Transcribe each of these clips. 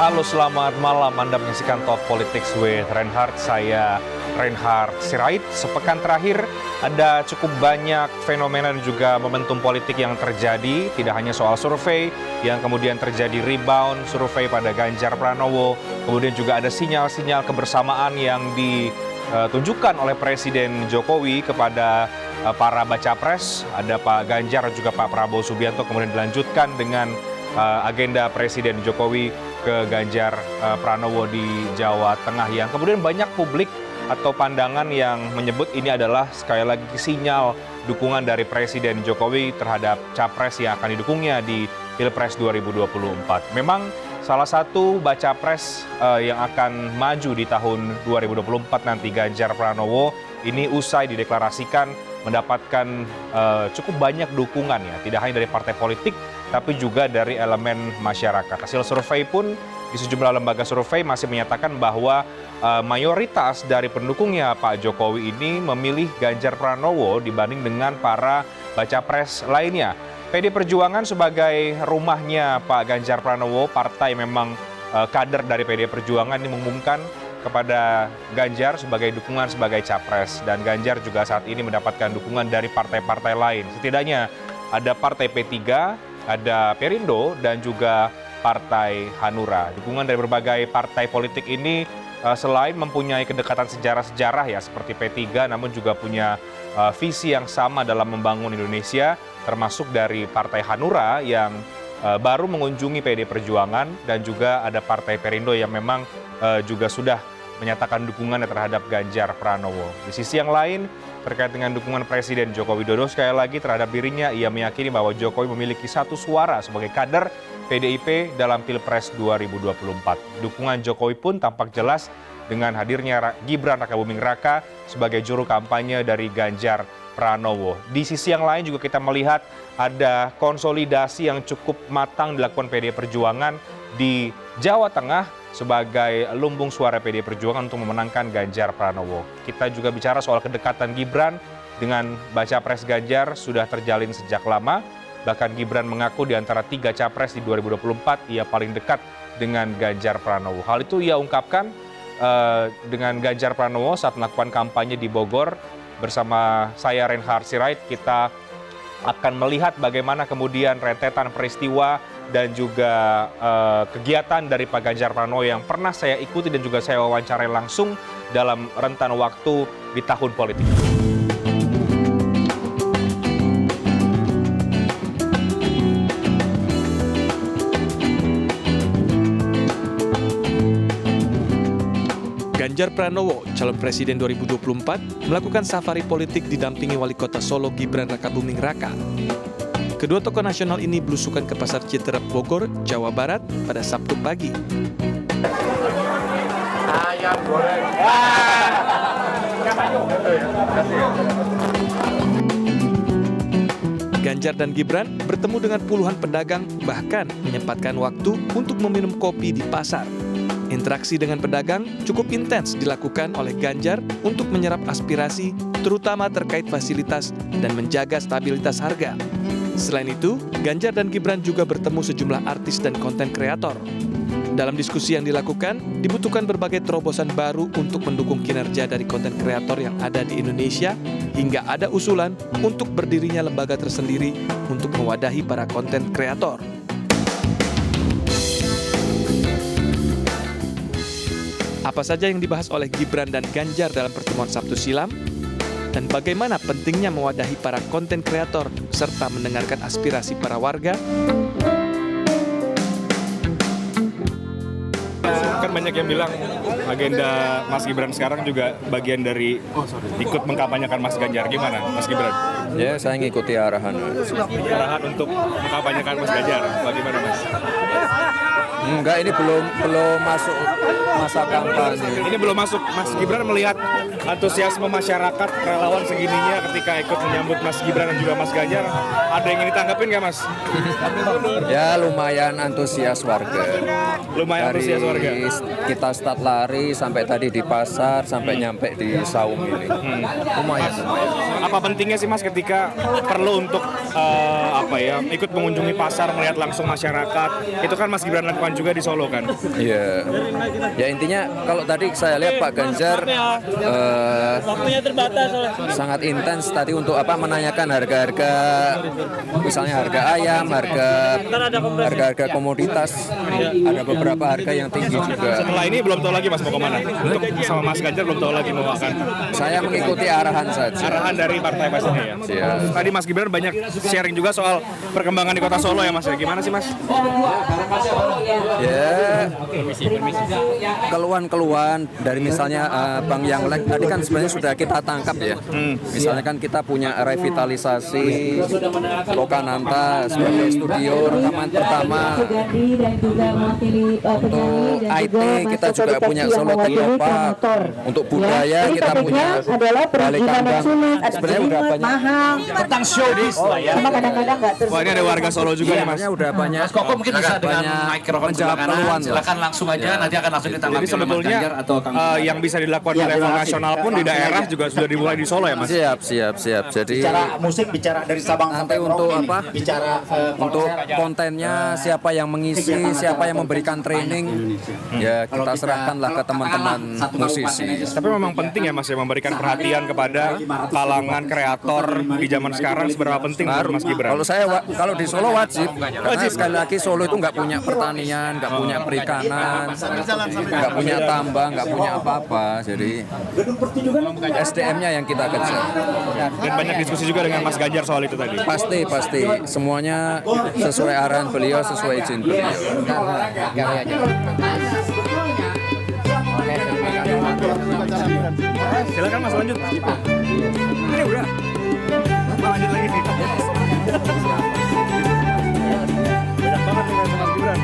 Halo, selamat malam. Anda menyaksikan Talk Politics with Reinhard. Saya Reinhard Sirait. Sepekan terakhir ada cukup banyak fenomena dan juga momentum politik yang terjadi. Tidak hanya soal survei yang kemudian terjadi rebound survei pada Ganjar Pranowo. Kemudian juga ada sinyal-sinyal kebersamaan yang ditunjukkan oleh Presiden Jokowi kepada para baca pres. Ada Pak Ganjar dan juga Pak Prabowo Subianto. Kemudian dilanjutkan dengan agenda Presiden Jokowi ke Ganjar Pranowo di Jawa Tengah, yang kemudian banyak publik atau pandangan yang menyebut ini adalah sekali lagi sinyal dukungan dari Presiden Jokowi terhadap capres yang akan didukungnya di Pilpres 2024. Memang salah satu baca pres yang akan maju di tahun 2024 nanti, Ganjar Pranowo, ini usai dideklarasikan mendapatkan cukup banyak dukungan, ya, tidak hanya dari partai politik tapi juga dari elemen masyarakat. Hasil survei pun di sejumlah lembaga survei masih menyatakan bahwa mayoritas dari pendukungnya Pak Jokowi ini memilih Ganjar Pranowo dibanding dengan para baca pres lainnya. PD Perjuangan sebagai rumahnya Pak Ganjar Pranowo, partai memang kader dari PD Perjuangan, ini mengumumkan kepada Ganjar sebagai dukungan sebagai capres, dan Ganjar juga saat ini mendapatkan dukungan dari partai-partai lain. Setidaknya ada Partai P3, ada Perindo, dan juga Partai Hanura. Dukungan dari berbagai partai politik ini selain mempunyai kedekatan sejarah-sejarah, ya, seperti P3, namun juga punya visi yang sama dalam membangun Indonesia, termasuk dari Partai Hanura yang baru mengunjungi PD Perjuangan, dan juga ada Partai Perindo yang memang juga sudah menyatakan dukungan terhadap Ganjar Pranowo. Di sisi yang lain, terkait dengan dukungan Presiden Joko Widodo sekali lagi terhadap dirinya, ia meyakini bahwa Jokowi memiliki satu suara sebagai kader PDIP dalam Pilpres 2024. Dukungan Jokowi pun tampak jelas dengan hadirnya Gibran Rakabuming Raka sebagai juru kampanye dari Ganjar Pranowo. Di sisi yang lain juga kita melihat ada konsolidasi yang cukup matang dilakukan PD Perjuangan di Jawa Tengah sebagai lumbung suara PD Perjuangan untuk memenangkan Ganjar Pranowo. Kita juga bicara soal kedekatan Gibran dengan baca pres Ganjar sudah terjalin sejak lama. Bahkan Gibran mengaku di antara 3 capres di 2024 ia paling dekat dengan Ganjar Pranowo. Hal itu ia ungkapkan dengan Ganjar Pranowo saat melakukan kampanye di Bogor. Bersama saya Reinhard Sirait, kita akan melihat bagaimana kemudian rentetan peristiwa dan juga kegiatan dari Pak Ganjar Pranowo yang pernah saya ikuti dan juga saya wawancarai langsung dalam rentan waktu di tahun politik. Ganjar Pranowo, calon presiden 2024, melakukan safari politik didampingi Wali Kota Solo Gibran Rakabuming Raka. Kedua tokoh nasional ini belusukan ke Pasar Citerep Bogor, Jawa Barat pada Sabtu pagi. Ayam goreng. Ganjar dan Gibran bertemu dengan puluhan pedagang, bahkan menyempatkan waktu untuk meminum kopi di pasar. Interaksi dengan pedagang cukup intens dilakukan oleh Ganjar untuk menyerap aspirasi, terutama terkait fasilitas dan menjaga stabilitas harga. Selain itu, Ganjar dan Gibran juga bertemu sejumlah artis dan konten kreator. Dalam diskusi yang dilakukan, dibutuhkan berbagai terobosan baru untuk mendukung kinerja dari konten kreator yang ada di Indonesia, hingga ada usulan untuk berdirinya lembaga tersendiri untuk mewadahi para konten kreator. Apa saja yang dibahas oleh Gibran dan Ganjar dalam pertemuan Sabtu silam? Dan bagaimana pentingnya mewadahi para konten kreator serta mendengarkan aspirasi para warga? Kan banyak yang bilang agenda Mas Gibran sekarang juga bagian dari ikut mengkampanyekan Mas Ganjar. Gimana Mas Gibran? Ya, saya ngikuti arahan. Arahan untuk mengkampanyekan Mas Ganjar. Bagaimana Mas? Enggak, ini belum masuk masa kampanye. Ini belum masuk. Mas Gibran melihat antusiasme masyarakat relawan segininya ketika ikut menyambut Mas Gibran dan juga Mas Ganjar. Ada yang ingin ditanggapin nggak Mas? Ya, lumayan antusias warga. Lumayan antusias warga. Kita start lari sampai tadi di pasar, sampai nyampe di saung ini. Lumayan. Apa pentingnya sih Mas ketika perlu untuk ikut mengunjungi pasar, melihat langsung masyarakat? Itu kan Mas Gibran lakukan pertemuan juga di Solo kan. Iya. Ya intinya kalau tadi saya lihat Pak Ganjar Waktunya terbatas. sangat intens tadi untuk menanyakan harga-harga, misalnya harga ayam, harga komoditas. Ada beberapa harga yang tinggi juga. Setelah ini belum tahu lagi Mas mau kemana. Untuk sama Mas Ganjar belum tahu lagi mau akan. Saya mengikuti arahan saja. Arahan dari partai pastinya ya. Siap. Tadi Mas Gibran banyak sharing juga soal perkembangan di Kota Solo ya Mas. Gimana sih Mas? Ya, keluhan-keluhan dari misalnya Bang Yanglek tadi kan sebenarnya sudah kita tangkap ya. Misalnya kan kita punya revitalisasi Lokananta sebagai studio rekaman pertama. Untuk IT kita juga punya Solo Technopark. Untuk budaya kita punya Balai Kambang. Sebenarnya udah banyak. Tentang showbiz lah ya. Wah ini ada warga Solo juga nih Mas. Sebenarnya udah banyak. Mas Koko mungkin bisa dengan mikrofon sebelah kanan, silakan langsung aja, nanti akan langsung ditanggapi Jadi oleh Mas sebetulnya Ganjar atau Kang yang bisa dilakukan di level nasional pun di daerah juga sudah dimulai di Solo ya Mas. Siap. Jadi Bicara musik, bicara dari Sabang nanti sampai untuk Merauke, apa? bicara Untuk kontennya siapa yang mengisi, siapa yang memberikan training, ya kita serahkanlah ke teman-teman musisi. Tapi memang penting ya Mas ya memberikan perhatian kepada kalangan kreator di zaman sekarang seberapa penting menurut Mas Gibran. Kalau saya kalau di Solo wajib, karena sekali lagi Solo itu nggak punya pertanian, nggak punya perikanan, nggak punya tambang, nggak punya apa-apa. Jadi SDM-nya yang kita kejar. Dan banyak diskusi juga dengan Mas Ganjar soal itu tadi. Pasti semuanya sesuai arahan beliau, sesuai izin beliau. Silakan Mas lanjut. Ini udah. Lanjut lagi nih. Banyak banget nih Mas Gibran.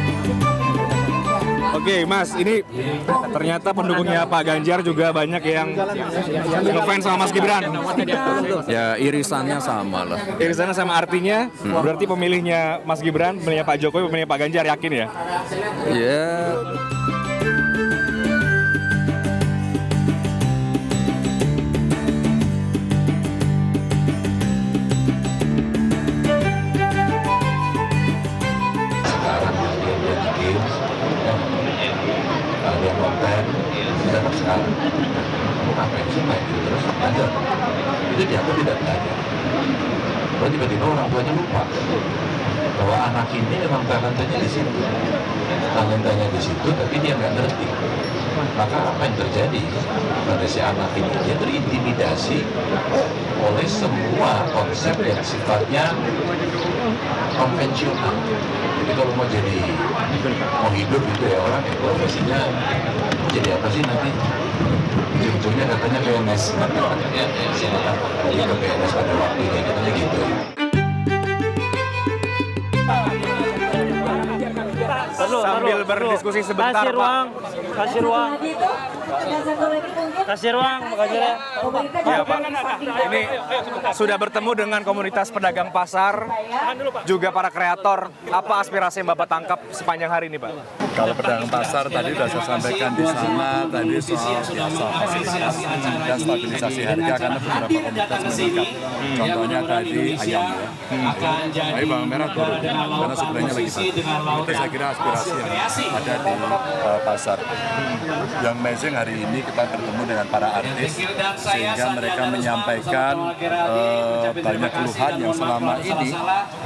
Oke Mas, ini ternyata pendukungnya Pak Ganjar juga banyak yang ngefans sama Mas Gibran. Ya irisannya sama lah. Irisannya sama artinya, berarti pemilihnya Mas Gibran, pemilihnya Pak Jokowi, pemilihnya Pak Ganjar yakin ya? Ya. Itu dianggap tidak belajar. Lalu tiba-tiba orang tuanya lupa bahwa anak ini memang talentanya di situ, tapi dia nggak ngerti. Maka apa yang terjadi pada si anak ini? Dia terintimidasi oleh semua konsep yang sifatnya konvensional. Jadi kalau mau hidup gitu ya orang yang profesinya jadi apa sih nanti? Ujung-ujungnya katanya PNS, jadi ke PNS pada waktunya katanya gitu. Sambil berdiskusi sebentar Pak. Kasih ruang, Pak Ganjar ya. Ya Pak, ini sudah bertemu dengan komunitas pedagang pasar, juga para kreator. Apa aspirasi yang Bapak tangkap sepanjang hari ini Pak? Kalau pedagang pasar tadi sudah saya sampaikan di sana, tadi soal biasa fasilitas dan stabilisasi harga karena beberapa komunitas meningkat. Contohnya tadi ayam ya. Tapi bawang merah turun karena sebenarnya lagi bagus. Itu saya kira aspirasi yang ada di pasar. Yang amazing hari ini kita bertemu dengan para artis sehingga mereka menyampaikan banyak keluhan yang selama ini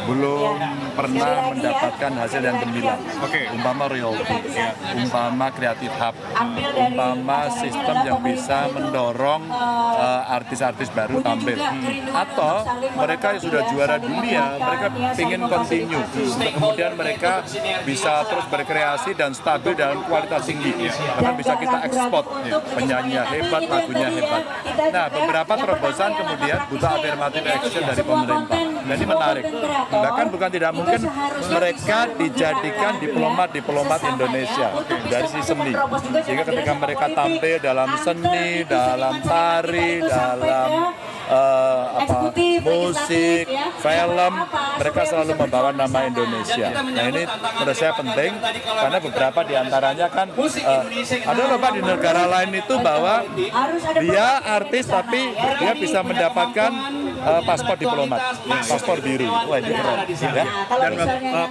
belum pernah mendapatkan hasil yang gemilang. Umpama royalty, umpama creative hub, umpama sistem yang bisa mendorong artis-artis baru tampil. Atau mereka yang sudah juara dunia, mereka ingin continue. Kemudian mereka bisa terus berkreasi dan stabil dalam kualitas tinggi. Bahkan bisa kita ekspor. Penyanyinya hebat, lagunya hebat. Nah, beberapa terobosan kemudian butuh affirmative action dari pemerintah. Dan ini menarik. Bahkan bukan tidak mungkin mereka dijadikan diplomat Indonesia dari sisi seni. Sehingga ketika mereka tampil dalam seni, dalam tari, dalam musik, film, mereka selalu membawa nama Indonesia. Nah ini menurut saya penting karena beberapa diantaranya kan ada loh Pak di negara lain itu bahwa dia artis tapi dia bisa mendapatkan paspor diplomat, paspor biru. Wah ini keren. Ya. Dan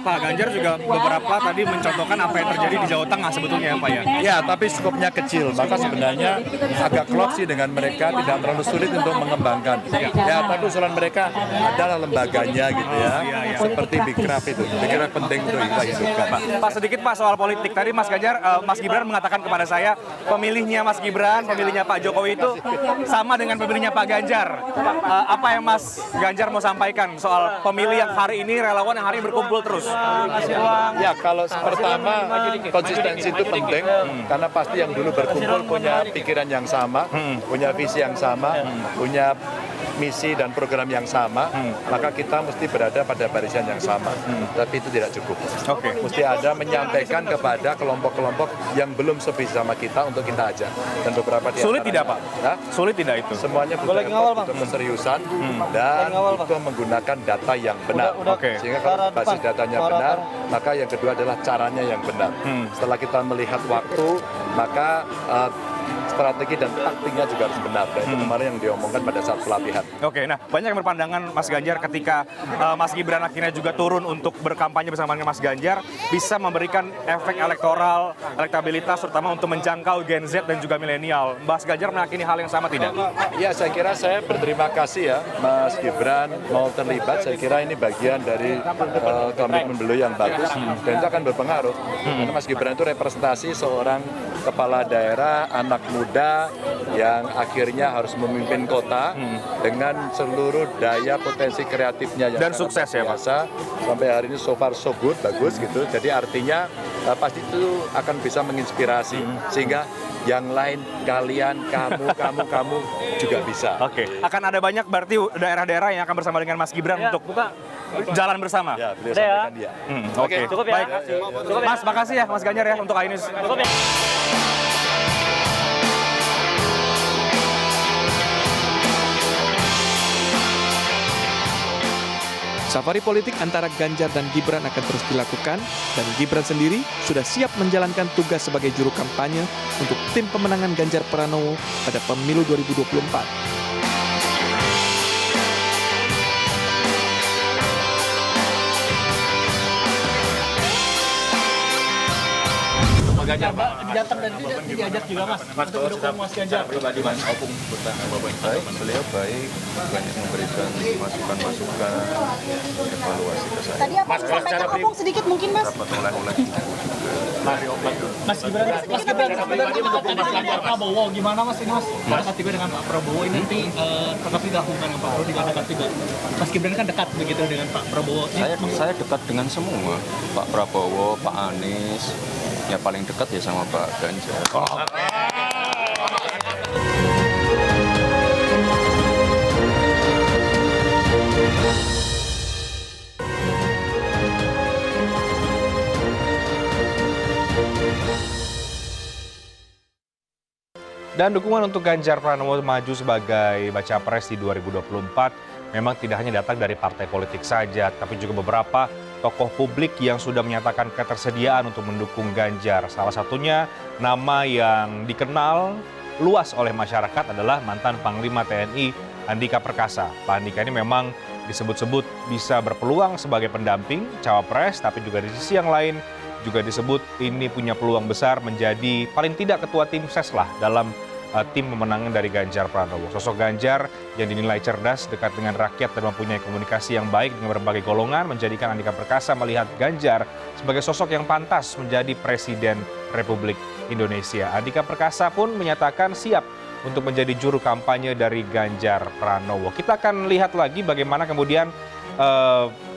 Pak Ganjar juga beberapa tadi mencontohkan apa yang terjadi di Jawa Tengah sebetulnya ya Pak ya. Ya, tapi skopnya kecil, maka sebenarnya agak klop sih dengan mereka, tidak terlalu sulit untuk mengembangkan. Ya, tapi usulan mereka adalah lembaganya gitu ya, seperti Bikraf itu. Bikraf penting untuk kita hidupkan. Pak sedikit Pak soal politik. Tadi Mas Ganjar, Mas Gibran mengatakan kepada saya, pemilihnya Mas Gibran, pemilihnya Pak Jokowi itu sama dengan pemilihnya Pak Ganjar. Apa yang Mas Ganjar mau sampaikan soal pemilih yang hari ini, relawan yang hari ini berkumpul terus? Ya, kalau pertama konsistensi itu penting, karena pasti yang dulu berkumpul punya pikiran yang sama, punya visi yang sama, punya misi dan program yang sama, maka kita mesti berada pada barisan yang sama. Tapi itu tidak cukup. Mesti ada menyampaikan kepada kelompok-kelompok yang belum sevisi sama kita untuk kita ajak. Dan beberapa di Sulit tidak Pak? Hah? Sulit tidak itu? Semuanya butuh effort, butuh keseriusan, dan butuh menggunakan data yang benar. Sehingga kalau basis datanya benar, maka yang kedua adalah caranya yang benar. Setelah kita melihat waktu, maka strategi dan taktiknya juga harus benar. Dan itu kemarin yang diomongkan pada saat pelatihan. Oke, nah banyak yang berpandangan Mas Ganjar ketika Mas Gibran akhirnya juga turun untuk berkampanye bersama dengan Mas Ganjar bisa memberikan efek elektoral, elektabilitas terutama untuk menjangkau Gen Z dan juga milenial. Mas Ganjar meyakini hal yang sama tidak? Ya, saya kira saya berterima kasih ya Mas Gibran mau terlibat. Saya kira ini bagian dari komitmen beliau yang bagus dan itu akan berpengaruh. Karena Mas Gibran itu representasi seorang kepala daerah, anak muda yang akhirnya harus memimpin kota dengan seluruh daya potensi kreatifnya yang dan sukses ya Pak. Sampai hari ini so far so good, bagus gitu. Jadi artinya pasti itu akan bisa menginspirasi sehingga yang lain, kalian, kamu juga bisa. Akan ada banyak berarti daerah-daerah yang akan bersama dengan Mas Gibran untuk jalan bersama. Ya, beliau sampaikan dia. Cukup ya. Baik. Mas, makasih ya Mas Ganjar ya untuk hari ini. Cukup ya. Safari politik antara Ganjar dan Gibran akan terus dilakukan, dan Gibran sendiri sudah siap menjalankan tugas sebagai juru kampanye untuk tim pemenangan Ganjar Pranowo pada pemilu 2024. Ganjar Pak datang dan diajak juga Mas untuk mendukung Mas Ganjar pribadi Mas. Baik, beliau baik, banyak memberikan masukan-masukan, evaluasi ke saya. Tadi apa sampaikan opung sedikit mungkin Mas? Dapat oleh-oleh buku juga. Mas Gibran pribadi mendukung Mas Ganjar Prabowo, gimana Mas ini Mas? Dekat juga dengan Pak Prabowo ini nanti tetap tidak hubungan dengan Pak Prabowo juga dekat juga. Mas Gibran kan dekat begitu dengan Pak Prabowo. Saya dekat dengan semua, Pak Prabowo, Pak Anies. Ya paling dekat ya sama Pak Ganjar. Dan dukungan untuk Ganjar Pranowo maju sebagai baca pres di 2024 memang tidak hanya datang dari partai politik saja, tapi juga beberapa tokoh publik yang sudah menyatakan ketersediaan untuk mendukung Ganjar. Salah satunya nama yang dikenal luas oleh masyarakat adalah mantan Panglima TNI Andika Perkasa. Pak Andika ini memang disebut-sebut bisa berpeluang sebagai pendamping cawapres, tapi juga di sisi yang lain juga disebut ini punya peluang besar menjadi paling tidak ketua tim ses lah dalam tim pemenangan dari Ganjar Pranowo. Sosok Ganjar yang dinilai cerdas, dekat dengan rakyat dan mempunyai komunikasi yang baik dengan berbagai golongan menjadikan Andika Perkasa melihat Ganjar sebagai sosok yang pantas menjadi Presiden Republik Indonesia. Andika Perkasa pun menyatakan siap untuk menjadi juru kampanye dari Ganjar Pranowo. Kita akan lihat lagi bagaimana kemudian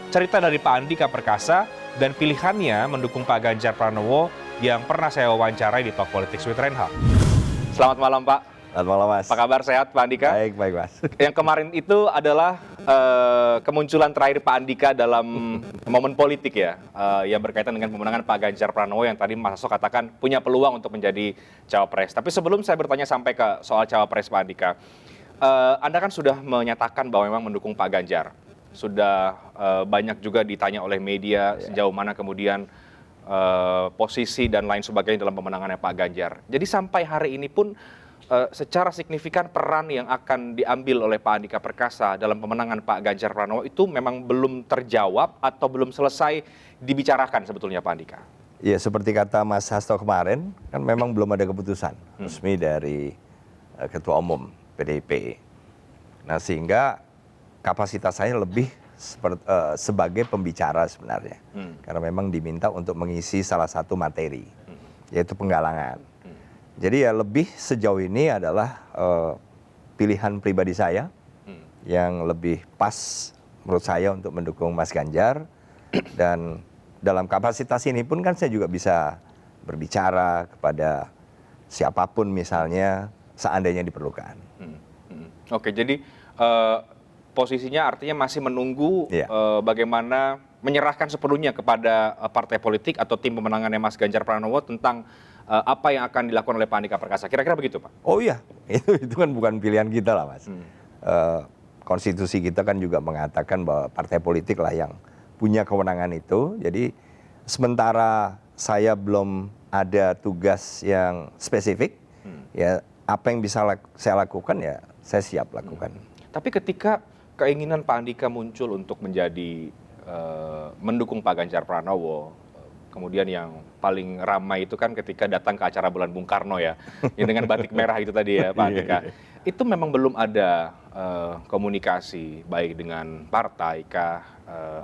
cerita dari Pak Andika Perkasa dan pilihannya mendukung Pak Ganjar Pranowo yang pernah saya wawancarai di Talk Politics with Reinhardt. Selamat malam Pak. Selamat malam Mas. Apa kabar, sehat Pak Andika? Baik Mas. Yang kemarin itu adalah kemunculan terakhir Pak Andika dalam momen politik ya, yang berkaitan dengan pemenangan Pak Ganjar Pranowo yang tadi Mas Hasto katakan punya peluang untuk menjadi cawapres. Tapi sebelum saya bertanya sampai ke soal cawapres Pak Andika, Anda kan sudah menyatakan bahwa memang mendukung Pak Ganjar. sudah banyak juga ditanya oleh media sejauh mana kemudian posisi dan lain sebagainya dalam pemenangannya Pak Ganjar. Jadi sampai hari ini pun secara signifikan peran yang akan diambil oleh Pak Andika Perkasa dalam pemenangan Pak Ganjar Pranowo itu memang belum terjawab atau belum selesai dibicarakan sebetulnya Pak Andika. Ya, seperti kata Mas Hasto kemarin, kan memang belum ada keputusan resmi dari Ketua Umum PDIP. Nah, sehingga kapasitas saya lebih sebagai pembicara sebenarnya. Karena memang diminta untuk mengisi salah satu materi, yaitu penggalangan. Jadi ya lebih sejauh ini adalah pilihan pribadi saya yang lebih pas menurut saya untuk mendukung Mas Ganjar. Dan dalam kapasitas ini pun kan saya juga bisa berbicara kepada siapapun misalnya seandainya diperlukan. Oke, jadi posisinya artinya masih menunggu bagaimana menyerahkan sepenuhnya kepada partai politik atau tim pemenangannya Mas Ganjar Pranowo tentang apa yang akan dilakukan oleh Pak Andika Perkasa. Kira-kira begitu, Pak? Oh iya, itu kan bukan pilihan kita lah, Mas. Konstitusi kita kan juga mengatakan bahwa partai politik lah yang punya kewenangan itu. Jadi sementara saya belum ada tugas yang spesifik, ya apa yang bisa saya lakukan ya saya siap lakukan. Tapi ketika keinginan Pak Andika muncul untuk menjadi mendukung Pak Ganjar Pranowo, kemudian yang paling ramai itu kan ketika datang ke acara Bulan Bung Karno ya, yang dengan batik merah itu tadi ya Pak Andika. Itu memang belum ada komunikasi baik dengan partai kah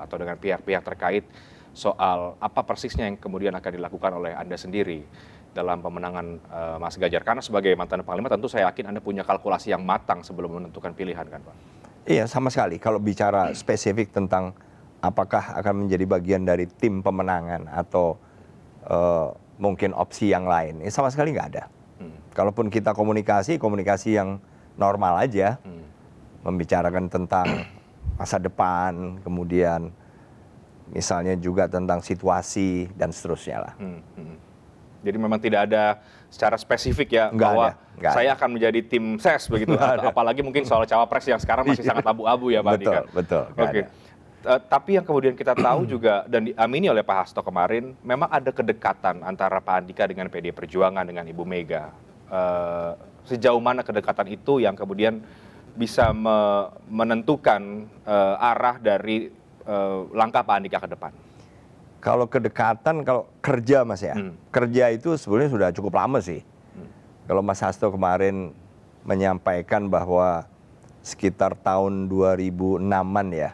atau dengan pihak-pihak terkait soal apa persisnya yang kemudian akan dilakukan oleh Anda sendiri dalam pemenangan Mas Ganjar. Karena sebagai mantan Panglima tentu saya yakin Anda punya kalkulasi yang matang sebelum menentukan pilihan kan Pak? Iya, sama sekali. Kalau bicara spesifik tentang apakah akan menjadi bagian dari tim pemenangan atau mungkin opsi yang lain, sama sekali nggak ada. Kalaupun kita komunikasi yang normal aja, membicarakan tentang masa depan, kemudian misalnya juga tentang situasi dan seterusnya lah. Jadi memang tidak ada secara spesifik ya bahwa saya akan menjadi tim ses begitu, apalagi mungkin soal cawapres yang sekarang masih sangat abu-abu ya Pak Andika. Betul. Oke. Tapi yang kemudian kita tahu juga dan diamini oleh Pak Hasto kemarin, memang ada kedekatan antara Pak Andika dengan PD Perjuangan dengan Ibu Mega. Sejauh mana kedekatan itu yang kemudian bisa menentukan arah dari langkah Pak Andika ke depan? Kalau kedekatan, kalau kerja Mas ya, kerja itu sebenarnya sudah cukup lama sih. Kalau Mas Hasto kemarin menyampaikan bahwa sekitar tahun 2006-an ya,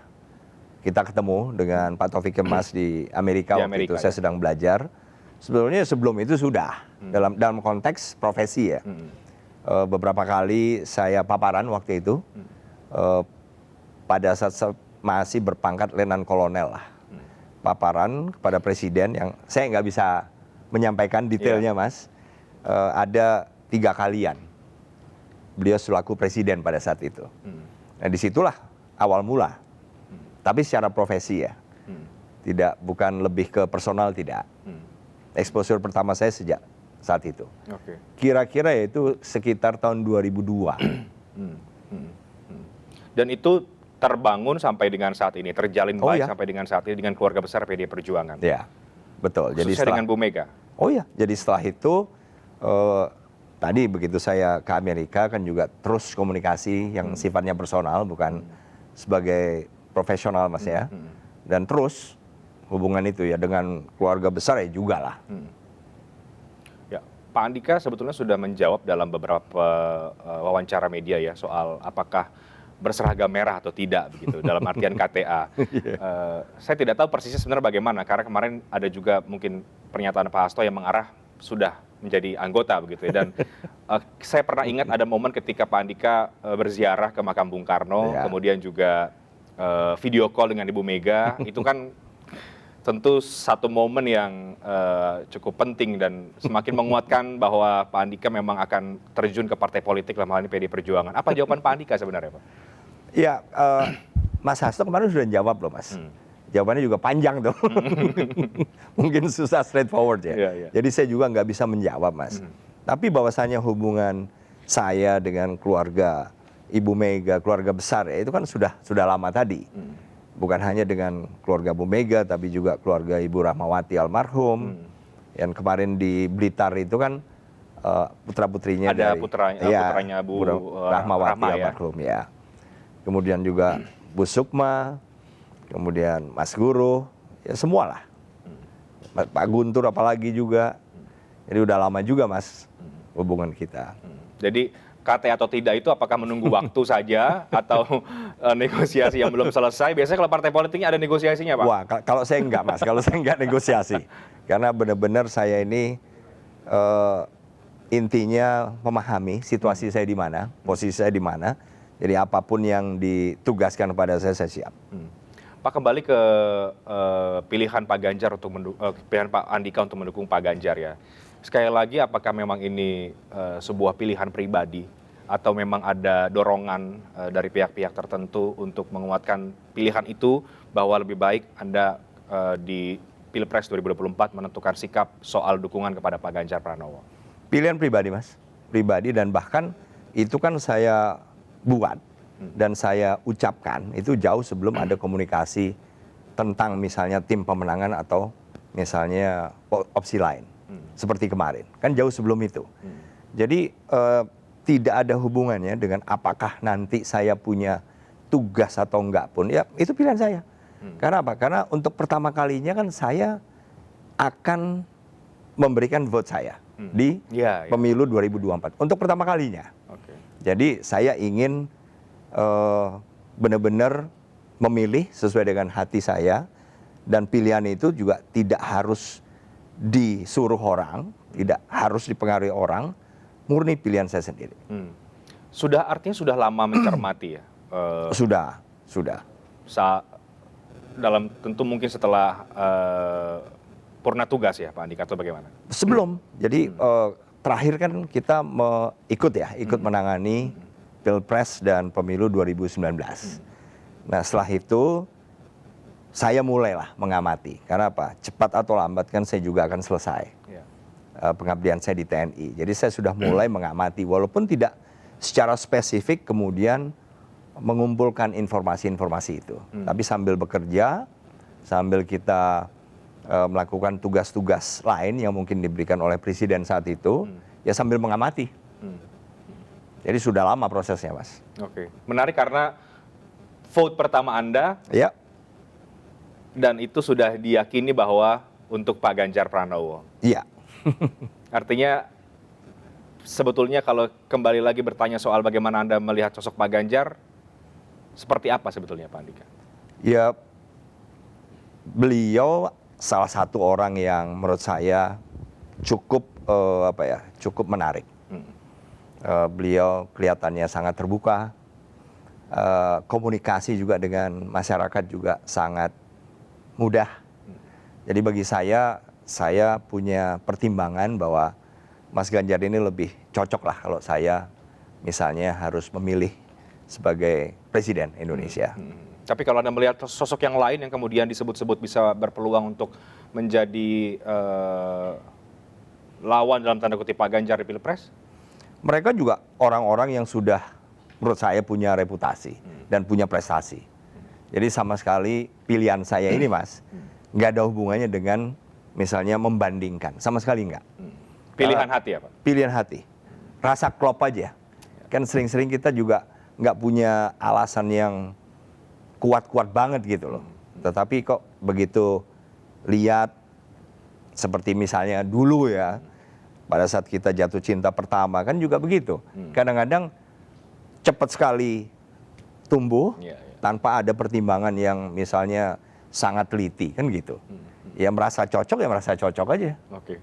kita ketemu dengan Pak Taufik Kemas di Amerika waktu itu, saya sedang belajar. Sebetulnya sebelum itu sudah, dalam konteks profesi ya. Beberapa kali saya paparan waktu itu, pada saat masih berpangkat Letnan Kolonel lah. Paparan kepada Presiden yang saya nggak bisa menyampaikan detailnya Mas. Ada 3 kalian beliau selaku Presiden pada saat itu. Nah disitulah awal mula. Tapi secara profesi ya, bukan lebih ke personal tidak. Exposure pertama saya sejak saat itu. Kira-kira itu sekitar tahun 2002. Dan itu terbangun sampai dengan saat ini, terjalin baik sampai dengan saat ini dengan keluarga besar PD Perjuangan. Ya, betul. Jadi dengan Bu Mega. Oh iya, jadi setelah itu tadi begitu saya ke Amerika kan juga terus komunikasi yang sifatnya personal, bukan sebagai profesional Mas ya. Dan terus hubungan itu ya dengan keluarga besar ya juga lah. Ya, Pak Andika sebetulnya sudah menjawab dalam beberapa wawancara media ya soal apakah berseragam merah atau tidak begitu dalam artian KTA. Saya tidak tahu persisnya sebenarnya bagaimana karena kemarin ada juga mungkin pernyataan Pak Hasto yang mengarah sudah menjadi anggota begitu ya. Dan saya pernah ingat ada momen ketika Pak Andika berziarah ke makam Bung Karno, kemudian juga video call dengan Ibu Mega, itu kan tentu satu momen yang cukup penting dan semakin menguatkan bahwa Pak Andika memang akan terjun ke partai politik dalam hal ini PD Perjuangan. Apa jawaban Pak Andika sebenarnya, Pak? Ya, Mas Hasto kemarin sudah jawab loh Mas. Jawabannya juga panjang tuh. Mungkin susah straightforward ya. Jadi saya juga nggak bisa menjawab Mas. Tapi bahwasanya hubungan saya dengan keluarga Ibu Mega, keluarga besar ya itu kan sudah lama tadi. bukan hanya dengan keluarga Bu Mega, tapi juga keluarga Ibu Rahmawati almarhum. Yang kemarin di Blitar itu kan putra-putrinya Ada dari putranya Bu Rahmawati Rahma, ya. almarhum ya. Kemudian juga Bu Sukma, kemudian Mas Guru, ya semualah. Pak Guntur apalagi juga. Jadi udah lama juga Mas hubungan kita. Jadi KT atau tidak itu apakah menunggu waktu saja atau negosiasi yang belum selesai? Biasanya kalau partai politiknya ada negosiasinya, Pak? Wah, kalau saya enggak Mas, kalau saya enggak negosiasi. Karena benar-benar saya ini intinya memahami situasi saya di mana, posisi saya di mana. Jadi apapun yang ditugaskan kepada saya siap. Pak, kembali ke pilihan Pak Ganjar untuk pilihan Pak Andika untuk mendukung Pak Ganjar ya. Sekali lagi, apakah memang ini sebuah pilihan pribadi atau memang ada dorongan dari pihak-pihak tertentu untuk menguatkan pilihan itu bahwa lebih baik Anda di Pilpres 2024 menentukan sikap soal dukungan kepada Pak Ganjar Pranowo? Pilihan pribadi Mas, pribadi, dan bahkan itu kan saya buat dan saya ucapkan itu jauh sebelum ada komunikasi tentang misalnya tim pemenangan atau misalnya opsi lain. Seperti kemarin, kan jauh sebelum itu. Jadi tidak ada hubungannya dengan apakah nanti saya punya tugas atau enggak pun, ya itu pilihan saya. Karena apa? Karena untuk pertama kalinya kan saya akan memberikan vote saya di pemilu 2024. Untuk pertama kalinya. Jadi saya ingin benar-benar memilih sesuai dengan hati saya, dan pilihan itu juga tidak harus disuruh orang, tidak harus dipengaruhi orang, murni pilihan saya sendiri. Artinya sudah lama mencermati ya? Sudah. Dalam tentu mungkin setelah purna tugas ya Pak Andika, atau bagaimana? Sebelum, jadi terakhir kan kita ikut menangani Pilpres dan Pemilu 2019. Nah setelah itu saya mulailah mengamati, karena apa? Cepat atau lambat kan saya juga akan selesai pengabdian saya di TNI. Jadi saya sudah mulai mengamati, walaupun tidak secara spesifik kemudian mengumpulkan informasi-informasi itu. Tapi sambil bekerja, sambil kita melakukan tugas-tugas lain yang mungkin diberikan oleh Presiden saat itu, ya sambil mengamati. Jadi sudah lama prosesnya, Mas. Oke, menarik karena vote pertama Anda, dan itu sudah diyakini bahwa untuk Pak Ganjar Pranowo. Iya. Artinya sebetulnya kalau kembali lagi bertanya soal bagaimana Anda melihat sosok Pak Ganjar, seperti apa sebetulnya Pak Andika? Ya, beliau salah satu orang yang menurut saya cukup cukup menarik. Beliau kelihatannya sangat terbuka, komunikasi juga dengan masyarakat juga sangat mudah. Jadi bagi saya punya pertimbangan bahwa Mas Ganjar ini lebih cocok lah kalau saya misalnya harus memilih sebagai Presiden Indonesia. Tapi kalau Anda melihat sosok yang lain yang kemudian disebut-sebut bisa berpeluang untuk menjadi lawan dalam tanda kutip Pak Ganjar di Pilpres? Mereka juga orang-orang yang sudah menurut saya punya reputasi dan punya prestasi. Jadi sama sekali pilihan saya ini Mas, nggak ada hubungannya dengan misalnya membandingkan, sama sekali nggak. Pilihan hati ya Pak? Pilihan hati, rasa klop aja. Kan sering-sering kita juga nggak punya alasan yang kuat-kuat banget gitu loh. Tetapi kok begitu lihat seperti misalnya dulu ya, pada saat kita jatuh cinta pertama kan juga begitu. Kadang-kadang cepat sekali tumbuh tanpa ada pertimbangan yang misalnya sangat teliti kan gitu. Ya merasa cocok aja. Oke.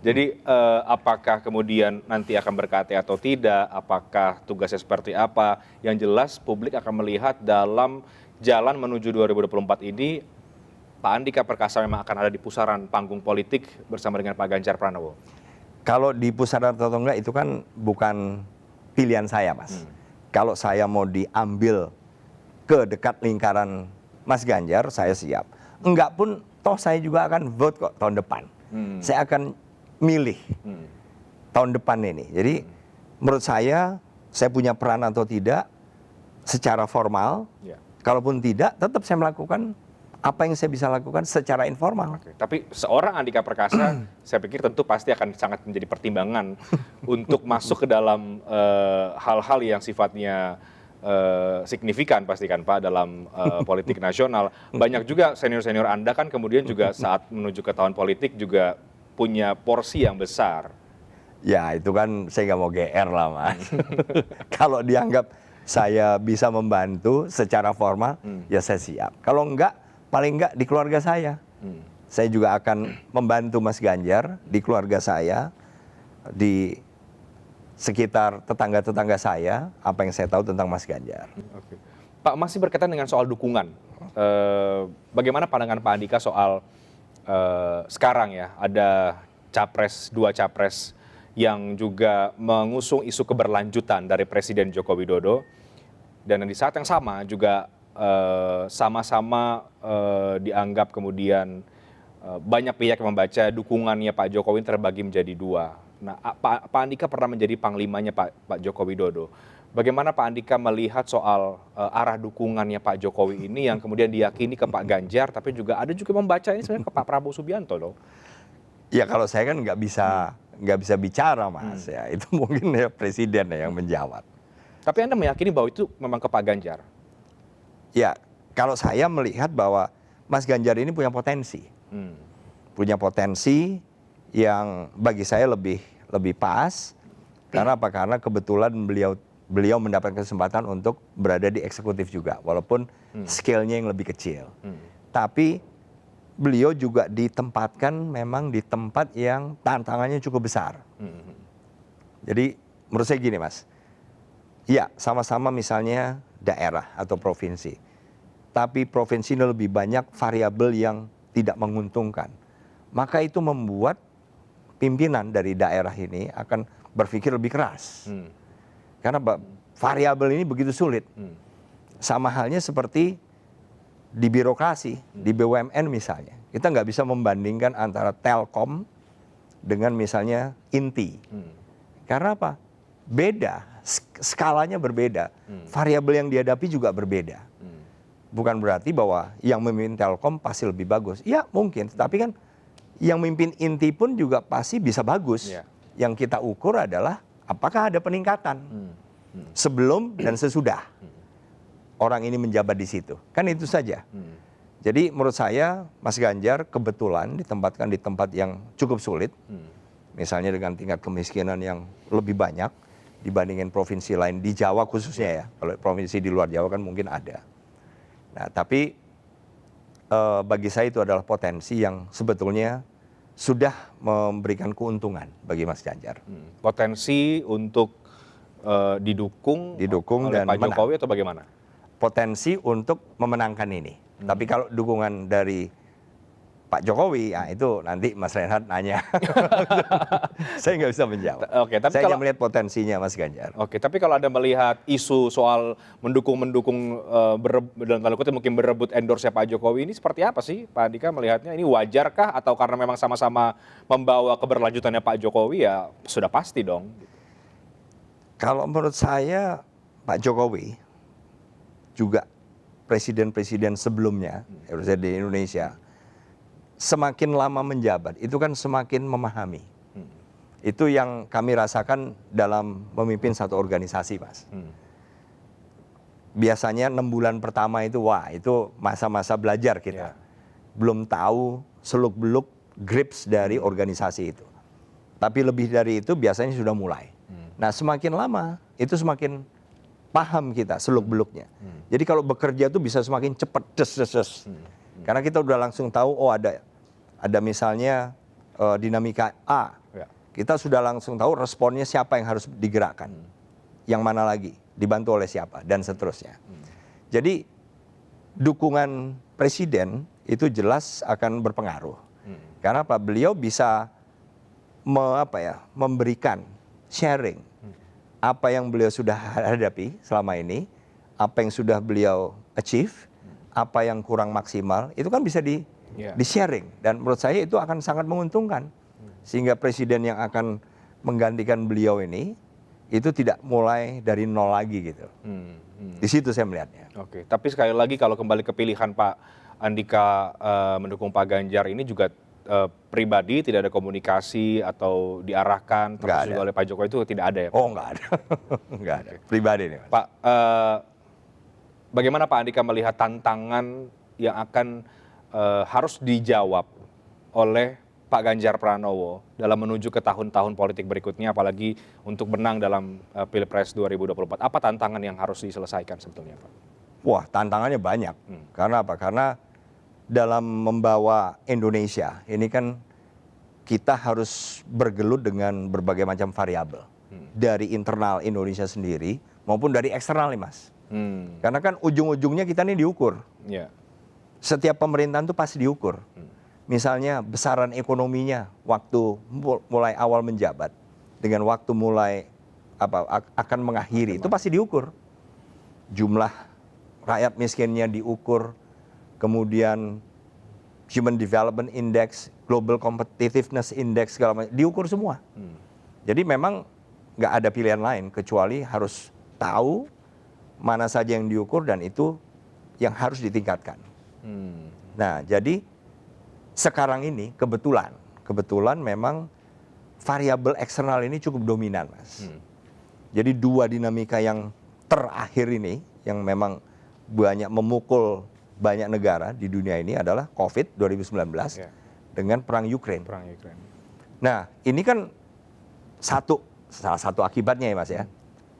Jadi apakah kemudian nanti akan berKT atau tidak, apakah tugasnya seperti apa, yang jelas publik akan melihat dalam jalan menuju 2024 ini Pak Andika Perkasa memang akan ada di pusaran panggung politik bersama dengan Pak Ganjar Pranowo. Kalau di pusaran atau enggak itu kan bukan pilihan saya Mas. Kalau saya mau diambil ke dekat lingkaran Mas Ganjar, saya siap. Enggak pun toh saya juga akan vote kok tahun depan. Saya akan milih tahun depan ini. Jadi menurut saya punya peran atau tidak secara formal Kalaupun tidak, tetap saya melakukan apa yang saya bisa lakukan secara informal. Oke, tapi seorang Andika Perkasa, saya pikir tentu pasti akan sangat menjadi pertimbangan untuk masuk ke dalam hal-hal yang sifatnya signifikan pasti kan Pak dalam politik nasional. Banyak juga senior-senior Anda kan kemudian juga saat menuju ke tahun politik juga punya porsi yang besar. Ya itu kan saya nggak mau GR lah Mas. Kalau dianggap saya bisa membantu secara formal, ya saya siap. Kalau enggak, paling enggak di keluarga saya. Saya juga akan membantu Mas Ganjar di keluarga saya, di sekitar tetangga-tetangga saya, apa yang saya tahu tentang Mas Ganjar. Oke. Pak, masih berkaitan dengan soal dukungan. Bagaimana pandangan Pak Andika soal sekarang ya, ada dua capres yang juga mengusung isu keberlanjutan dari Presiden Joko Widodo, dan di saat yang sama juga sama-sama dianggap kemudian banyak pihak yang membaca dukungannya Pak Jokowi terbagi menjadi dua. Nah, Pak Andika pernah menjadi panglimanya Pak Joko Widodo. Bagaimana Pak Andika melihat soal arah dukungannya Pak Jokowi ini yang kemudian diyakini ke Pak Ganjar, tapi juga ada juga membaca ini sebenarnya ke Pak Prabowo Subianto loh. Ya kalau saya kan nggak bisa bicara Mas ya, itu mungkin ya Presiden yang menjawab. Tapi Anda meyakini bahwa itu memang ke Pak Ganjar? Ya, kalau saya melihat bahwa Mas Ganjar ini punya potensi. Punya potensi yang bagi saya lebih pas. Karena apa? Karena kebetulan beliau mendapat kesempatan untuk berada di eksekutif juga. Walaupun scale-nya yang lebih kecil. Tapi beliau juga ditempatkan memang di tempat yang tantangannya cukup besar. Jadi menurut saya gini Mas. Ya, sama-sama misalnya daerah atau provinsi. Tapi provinsi ini lebih banyak variabel yang tidak menguntungkan. Maka itu membuat pimpinan dari daerah ini akan berpikir lebih keras. Karena variabel ini begitu sulit. Sama halnya seperti di birokrasi, di BUMN misalnya. Kita nggak bisa membandingkan antara Telkom dengan misalnya Inti. Karena apa? Beda. Skalanya berbeda, variabel yang dihadapi juga berbeda. Bukan berarti bahwa yang memimpin Telkom pasti lebih bagus. Ya mungkin, tapi kan yang memimpin Inti pun juga pasti bisa bagus. Yang kita ukur adalah apakah ada peningkatan sebelum dan sesudah orang ini menjabat di situ. Kan itu saja. Jadi menurut saya Mas Ganjar kebetulan ditempatkan di tempat yang cukup sulit. Misalnya dengan tingkat kemiskinan yang lebih banyak dibandingin provinsi lain di Jawa khususnya ya. Kalau provinsi di luar Jawa kan mungkin ada. Nah, tapi bagi saya itu adalah potensi yang sebetulnya sudah memberikan keuntungan bagi Mas Ganjar. Potensi untuk didukung oleh dan Pak Jokowi atau bagaimana? Potensi untuk memenangkan ini. Tapi kalau dukungan dari Pak Jokowi, ya itu nanti Mas Reinhardt nanya. Saya nggak bisa menjawab. Oke, tapi saya kalau hanya melihat potensinya Mas Ganjar. Oke, tapi kalau Anda melihat isu soal mendukung dalam tanda kutip mungkin berebut endorse Pak Jokowi ini seperti apa sih Pak Andika melihatnya? Ini wajarkah atau karena memang sama-sama membawa keberlanjutannya Pak Jokowi ya sudah pasti dong? Kalau menurut saya Pak Jokowi juga presiden-presiden sebelumnya di Indonesia semakin lama menjabat, itu kan semakin memahami. Itu yang kami rasakan dalam memimpin satu organisasi, Mas. Biasanya 6 bulan pertama itu, wah itu masa-masa belajar kita. Belum tahu seluk-beluk grips dari organisasi itu. Tapi lebih dari itu biasanya sudah mulai. Nah semakin lama, itu semakin paham kita seluk-beluknya. Jadi kalau bekerja itu bisa semakin cepat, des. Karena kita udah langsung tahu, oh ada misalnya dinamika A. Kita sudah langsung tahu responnya siapa yang harus digerakkan. Yang mana lagi, dibantu oleh siapa, dan seterusnya. Jadi dukungan presiden itu jelas akan berpengaruh. Karena apa? Beliau bisa memberikan sharing apa yang beliau sudah hadapi selama ini, apa yang sudah beliau achieve, apa yang kurang maksimal, itu kan bisa di-sharing. Dan menurut saya itu akan sangat menguntungkan. Sehingga presiden yang akan menggantikan beliau ini, itu tidak mulai dari nol lagi gitu. Di situ saya melihatnya. Oke, tapi sekali lagi kalau kembali ke pilihan Pak Andika mendukung Pak Ganjar ini juga pribadi, tidak ada komunikasi atau diarahkan termasuk juga oleh Pak Jokowi itu tidak ada ya Pak? Oh nggak ada, nggak ada. Pribadi nih Mas. Pak, bagaimana Pak Andika melihat tantangan yang akan harus dijawab oleh Pak Ganjar Pranowo dalam menuju ke tahun-tahun politik berikutnya, apalagi untuk menang dalam Pilpres 2024. Apa tantangan yang harus diselesaikan sebetulnya Pak? Wah, tantangannya banyak. Karena apa? Karena dalam membawa Indonesia, ini kan kita harus bergelut dengan berbagai macam variabel. Dari internal Indonesia sendiri maupun dari eksternal nih Mas. Karena kan ujung-ujungnya kita nih diukur. Setiap pemerintahan itu pasti diukur. Misalnya besaran ekonominya waktu mulai awal menjabat dengan waktu mulai akan mengakhiri itu pasti diukur. Jumlah rakyat miskinnya diukur, kemudian Human Development Index, Global Competitiveness Index segala macam diukur semua. Jadi memang nggak ada pilihan lain kecuali harus tahu mana saja yang diukur dan itu yang harus ditingkatkan. Nah, jadi sekarang ini kebetulan memang variabel eksternal ini cukup dominan, Mas. Jadi dua dinamika yang terakhir ini yang memang banyak memukul banyak negara di dunia ini adalah COVID 2019 dengan perang Ukraine. Nah, ini kan salah satu akibatnya ya Mas ya.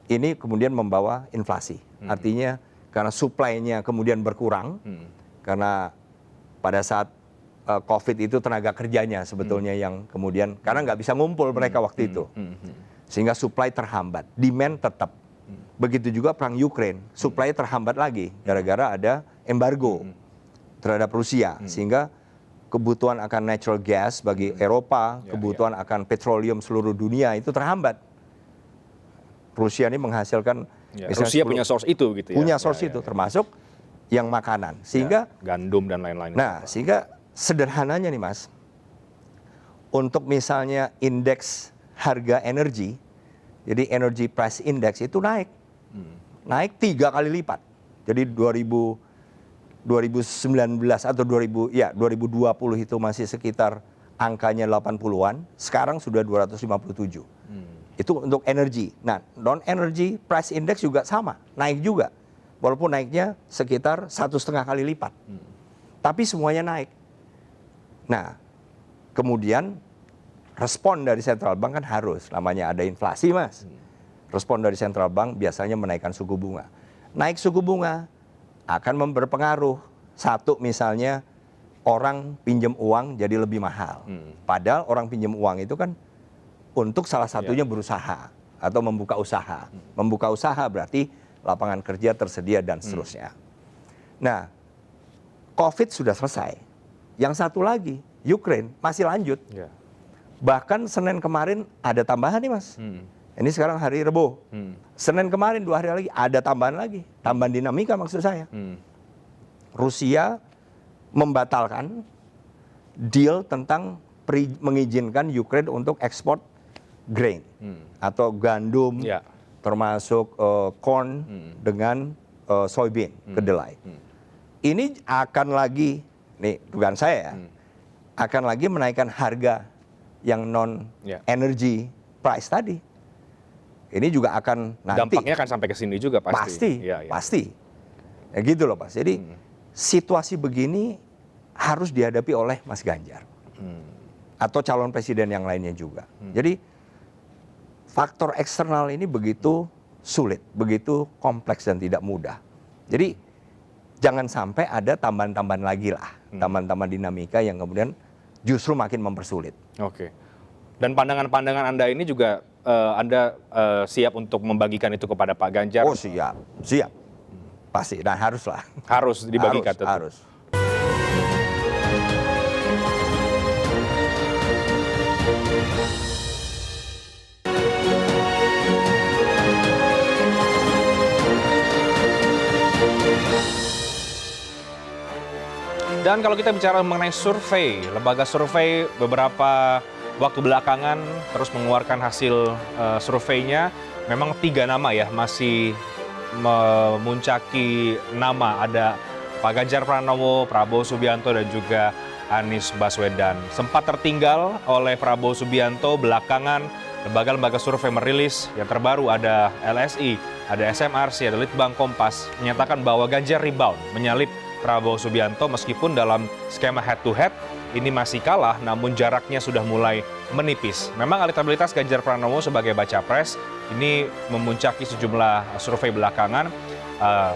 Ini kemudian membawa inflasi. Artinya karena supply-nya kemudian berkurang, karena pada saat COVID itu tenaga kerjanya sebetulnya yang kemudian, karena nggak bisa ngumpul mereka waktu itu. Sehingga supply terhambat, demand tetap. Begitu juga perang Ukraine, supply terhambat lagi gara-gara ada embargo terhadap Rusia. Sehingga kebutuhan akan natural gas bagi Eropa, kebutuhan akan petroleum seluruh dunia itu terhambat. Rusia ini menghasilkan Rusia punya source itu gitu ya. Punya source itu termasuk yang makanan. Sehingga gandum dan lain-lain. Nah, sehingga sederhananya nih Mas, untuk misalnya indeks harga energi, jadi energy price index itu naik 3 kali lipat. Jadi 2019 atau 2020 itu masih sekitar angkanya 80-an, sekarang sudah 257. Itu untuk energi. Nah, non energy price index juga sama, naik juga. Walaupun naiknya sekitar 1,5 kali lipat. Tapi semuanya naik. Nah, kemudian respon dari central bank kan harus, namanya ada inflasi Mas. Respon dari central bank biasanya menaikkan suku bunga. Naik suku bunga akan berpengaruh. Satu misalnya orang pinjam uang jadi lebih mahal. Padahal orang pinjam uang itu kan untuk salah satunya berusaha atau membuka usaha. Membuka usaha berarti lapangan kerja tersedia dan seterusnya. Nah, COVID sudah selesai. Yang satu lagi, Ukraine masih lanjut. Bahkan Senin kemarin ada tambahan nih Mas. Ini sekarang hari Rebo. Senin kemarin 2 hari lagi ada tambahan lagi. Tambahan dinamika maksud saya. Rusia membatalkan deal tentang mengizinkan Ukraine untuk ekspor grain atau gandum, termasuk corn dengan soybean, kedelai. Ini akan lagi, nih dugaan saya ya, akan lagi menaikkan harga yang non energy price tadi. Ini juga akan nanti dampaknya akan sampai ke sini juga pasti. Pasti. Ya gitu loh Mas. Jadi situasi begini harus dihadapi oleh Mas Ganjar. Atau calon presiden yang lainnya juga. Jadi faktor eksternal ini begitu sulit, begitu kompleks dan tidak mudah. Jadi jangan sampai ada tambahan-tambahan lagi lah, tambahan-tambahan dinamika yang kemudian justru makin mempersulit. Oke. Dan pandangan-pandangan Anda ini juga Anda siap untuk membagikan itu kepada Pak Ganjar? Oh siap. Pasti, dan haruslah. Harus dibagikan tentu. Harus. Dan kalau kita bicara mengenai survei, lembaga survei beberapa waktu belakangan terus mengeluarkan hasil surveinya. memang 3 nama ya masih memuncaki nama. Ada Pak Ganjar Pranowo, Prabowo Subianto, dan juga Anies Baswedan. Sempat tertinggal oleh Prabowo Subianto, belakangan lembaga-lembaga survei merilis yang terbaru, ada LSI, ada SMRC, ada Litbang Kompas, menyatakan bahwa Ganjar rebound menyalip Prabowo Subianto meskipun dalam skema head to head ini masih kalah, namun jaraknya sudah mulai menipis. Memang elektabilitas Ganjar Pranowo sebagai baca pres ini memuncaki sejumlah survei belakangan.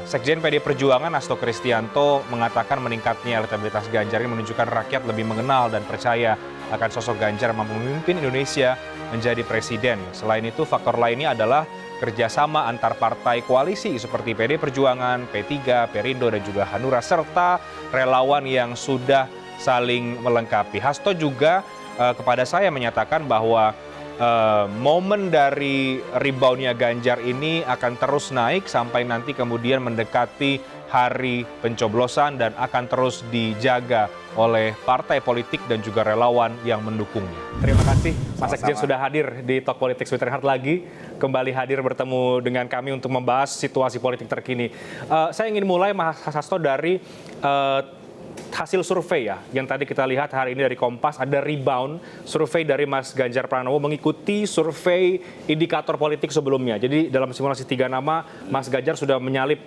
Sekjen PD Perjuangan Hasto Kristianto mengatakan meningkatnya elektabilitas Ganjar ini menunjukkan rakyat lebih mengenal dan percaya akan sosok Ganjar mampu memimpin Indonesia menjadi presiden. Selain itu, faktor lainnya adalah kerjasama antar partai koalisi seperti PD Perjuangan, P3, Perindo, dan juga Hanura, serta relawan yang sudah saling melengkapi. Hasto juga kepada saya menyatakan bahwa momen dari reboundnya Ganjar ini akan terus naik sampai nanti kemudian mendekati hari pencoblosan dan akan terus dijaga oleh partai politik dan juga relawan yang mendukungnya. Terima kasih Mas Sekjen sudah hadir di Talk Politics with Reinhardt lagi. Kembali hadir bertemu dengan kami untuk membahas situasi politik terkini. Saya ingin mulai Mas Hasto dari hasil survei ya, yang tadi kita lihat hari ini dari Kompas, ada rebound survei dari Mas Ganjar Pranowo mengikuti survei indikator politik sebelumnya. Jadi dalam simulasi 3 nama, Mas Ganjar sudah menyalip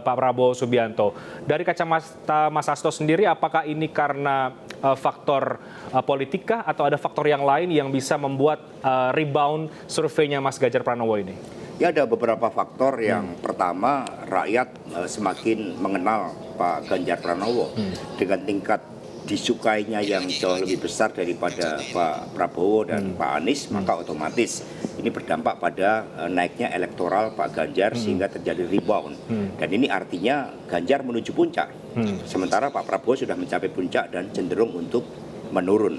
Pak Prabowo Subianto. Dari kacamata Mas Hasto sendiri, apakah ini karena faktor politika atau ada faktor yang lain yang bisa membuat rebound surveinya Mas Ganjar Pranowo ini? Ya, ada beberapa faktor. Yang pertama, rakyat semakin mengenal Pak Ganjar Pranowo dengan tingkat disukainya yang jauh lebih besar daripada Pak Prabowo dan Pak Anies, maka otomatis ini berdampak pada naiknya elektoral Pak Ganjar sehingga terjadi rebound. Dan ini artinya Ganjar menuju puncak, sementara Pak Prabowo sudah mencapai puncak dan cenderung untuk menurun.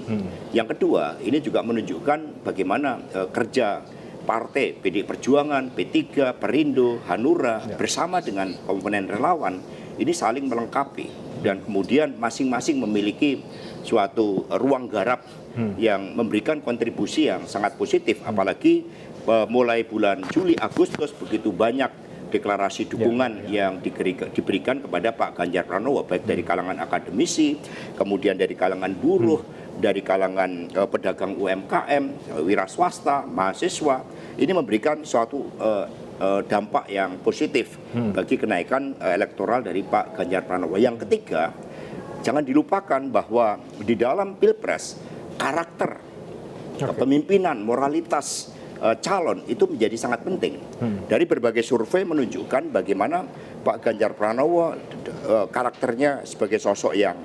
Yang kedua, ini juga menunjukkan bagaimana kerja partai PD Perjuangan, P3, Perindo, Hanura bersama dengan komponen relawan ini saling melengkapi dan kemudian masing-masing memiliki suatu ruang garap yang memberikan kontribusi yang sangat positif, apalagi mulai bulan Juli Agustus begitu banyak deklarasi dukungan yang diberikan kepada Pak Ganjar Pranowo, baik dari kalangan akademisi, kemudian dari kalangan buruh, dari kalangan pedagang UMKM, wira swasta, mahasiswa. Ini memberikan suatu dampak yang positif bagi kenaikan elektoral dari Pak Ganjar Pranowo. Yang ketiga, jangan dilupakan bahwa di dalam Pilpres, karakter kepemimpinan, moralitas calon itu menjadi sangat penting. Dari berbagai survei menunjukkan bagaimana Pak Ganjar Pranowo karakternya sebagai sosok yang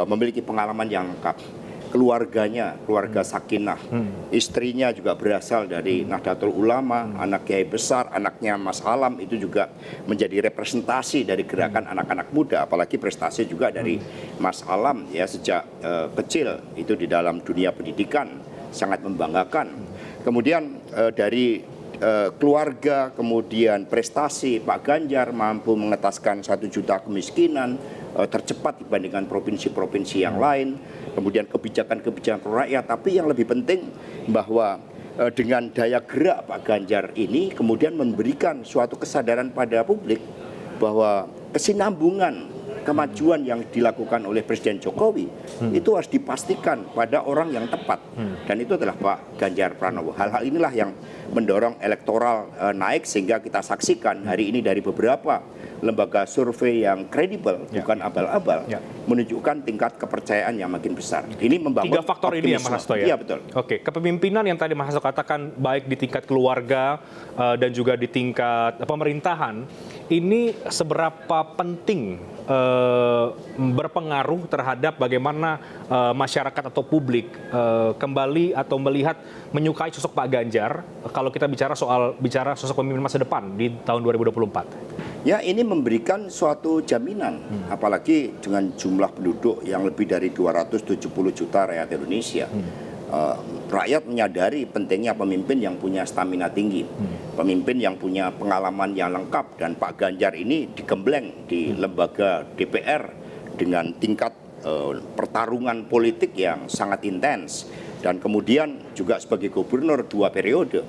memiliki pengalaman yang lengkap. Keluarganya, keluarga sakinah, istrinya juga berasal dari Nahdlatul Ulama, anak kiai besar, anaknya Mas Alam itu juga menjadi representasi dari gerakan anak-anak muda, apalagi prestasi juga dari Mas Alam ya sejak kecil itu di dalam dunia pendidikan sangat membanggakan. Kemudian dari keluarga, kemudian prestasi Pak Ganjar mampu mengetaskan 1 juta kemiskinan tercepat dibandingkan provinsi-provinsi yang lain. Kemudian kebijakan-kebijakan pro rakyat, tapi yang lebih penting bahwa dengan daya gerak Pak Ganjar ini kemudian memberikan suatu kesadaran pada publik bahwa kesinambungan kemajuan yang dilakukan oleh Presiden Jokowi itu harus dipastikan pada orang yang tepat, dan itu adalah Pak Ganjar Pranowo. Hal-hal inilah yang mendorong elektoral naik sehingga kita saksikan hari ini dari beberapa lembaga survei yang kredibel, bukan abal-abal, menunjukkan tingkat kepercayaan yang makin besar. Ini membangun 3 faktor optimisme. Ini ya Mas Hasto ya? Iya betul. Oke, kepemimpinan yang tadi Mas Hasto katakan baik di tingkat keluarga dan juga di tingkat pemerintahan, ini seberapa penting berpengaruh terhadap bagaimana masyarakat atau publik kembali atau melihat menyukai sosok Pak Ganjar kalau kita bicara sosok pemimpin masa depan di tahun 2024? Ya, ini memberikan suatu jaminan, apalagi dengan jumlah penduduk yang lebih dari 270 juta rakyat Indonesia. Rakyat menyadari pentingnya pemimpin yang punya stamina tinggi, pemimpin yang punya pengalaman yang lengkap, dan Pak Ganjar ini digembleng di lembaga DPR dengan tingkat pertarungan politik yang sangat intens, dan kemudian juga sebagai gubernur 2 periode.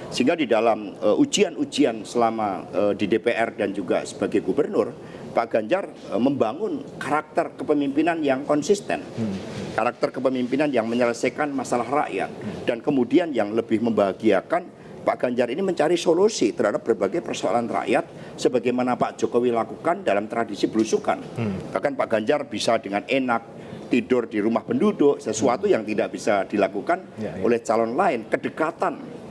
Sehingga di dalam ujian-ujian selama di DPR dan juga sebagai gubernur, Pak Ganjar membangun karakter kepemimpinan yang konsisten, karakter kepemimpinan yang menyelesaikan masalah rakyat, dan kemudian yang lebih membahagiakan, Pak Ganjar ini mencari solusi terhadap berbagai persoalan rakyat sebagaimana Pak Jokowi lakukan dalam tradisi belusukan. Bahkan Pak Ganjar bisa dengan enak tidur di rumah penduduk, sesuatu yang tidak bisa dilakukan oleh calon lain. Kedekatan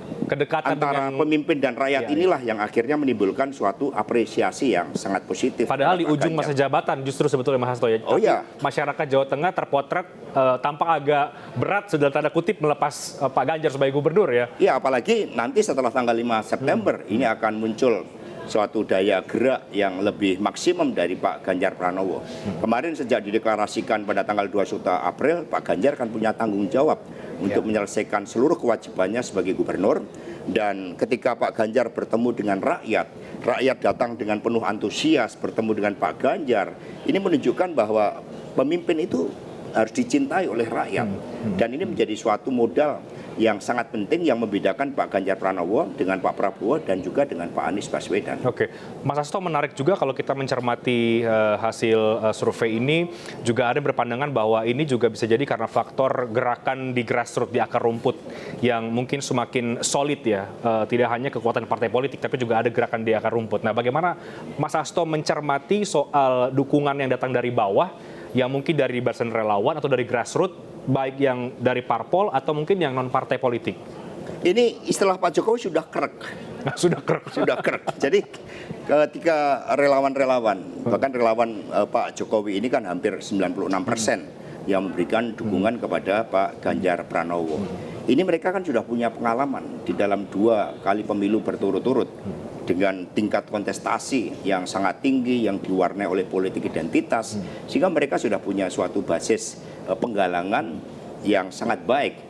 antara pemimpin dan rakyat inilah yang akhirnya menimbulkan suatu apresiasi yang sangat positif. Padahal di ujung masa jabatan justru sebetulnya Mas Hasto ya. Oh iya. Masyarakat Jawa Tengah terpotret tampak agak berat sudah tanda kutip melepas Pak Ganjar sebagai gubernur ya. Iya, apalagi nanti setelah tanggal 5 September ini akan muncul suatu daya gerak yang lebih maksimum dari Pak Ganjar Pranowo. Kemarin sejak dideklarasikan pada tanggal 21 April, Pak Ganjar kan punya tanggung jawab untuk menyelesaikan seluruh kewajibannya sebagai gubernur. Dan ketika Pak Ganjar bertemu dengan rakyat, rakyat datang dengan penuh antusias bertemu dengan Pak Ganjar, ini menunjukkan bahwa pemimpin itu harus dicintai oleh rakyat. Dan ini menjadi suatu modal yang sangat penting yang membedakan Pak Ganjar Pranowo dengan Pak Prabowo dan juga dengan Pak Anies Baswedan. Oke, Mas Hasto, menarik juga kalau kita mencermati hasil survei ini, juga ada berpandangan bahwa ini juga bisa jadi karena faktor gerakan di grassroots, di akar rumput yang mungkin semakin solid ya, tidak hanya kekuatan partai politik tapi juga ada gerakan di akar rumput. Nah, bagaimana Mas Hasto mencermati soal dukungan yang datang dari bawah, yang mungkin dari barisan relawan atau dari grassroots, baik yang dari parpol atau mungkin yang non partai politik? Ini istilah Pak Jokowi sudah kerek. Sudah kerek. Sudah kerek. Jadi ketika relawan-relawan, bahkan relawan Pak Jokowi ini kan hampir 96% yang memberikan dukungan kepada Pak Ganjar Pranowo. Ini mereka kan sudah punya pengalaman di dalam 2 kali pemilu berturut-turut dengan tingkat kontestasi yang sangat tinggi, yang diwarnai oleh politik identitas, sehingga mereka sudah punya suatu basis penggalangan yang sangat baik,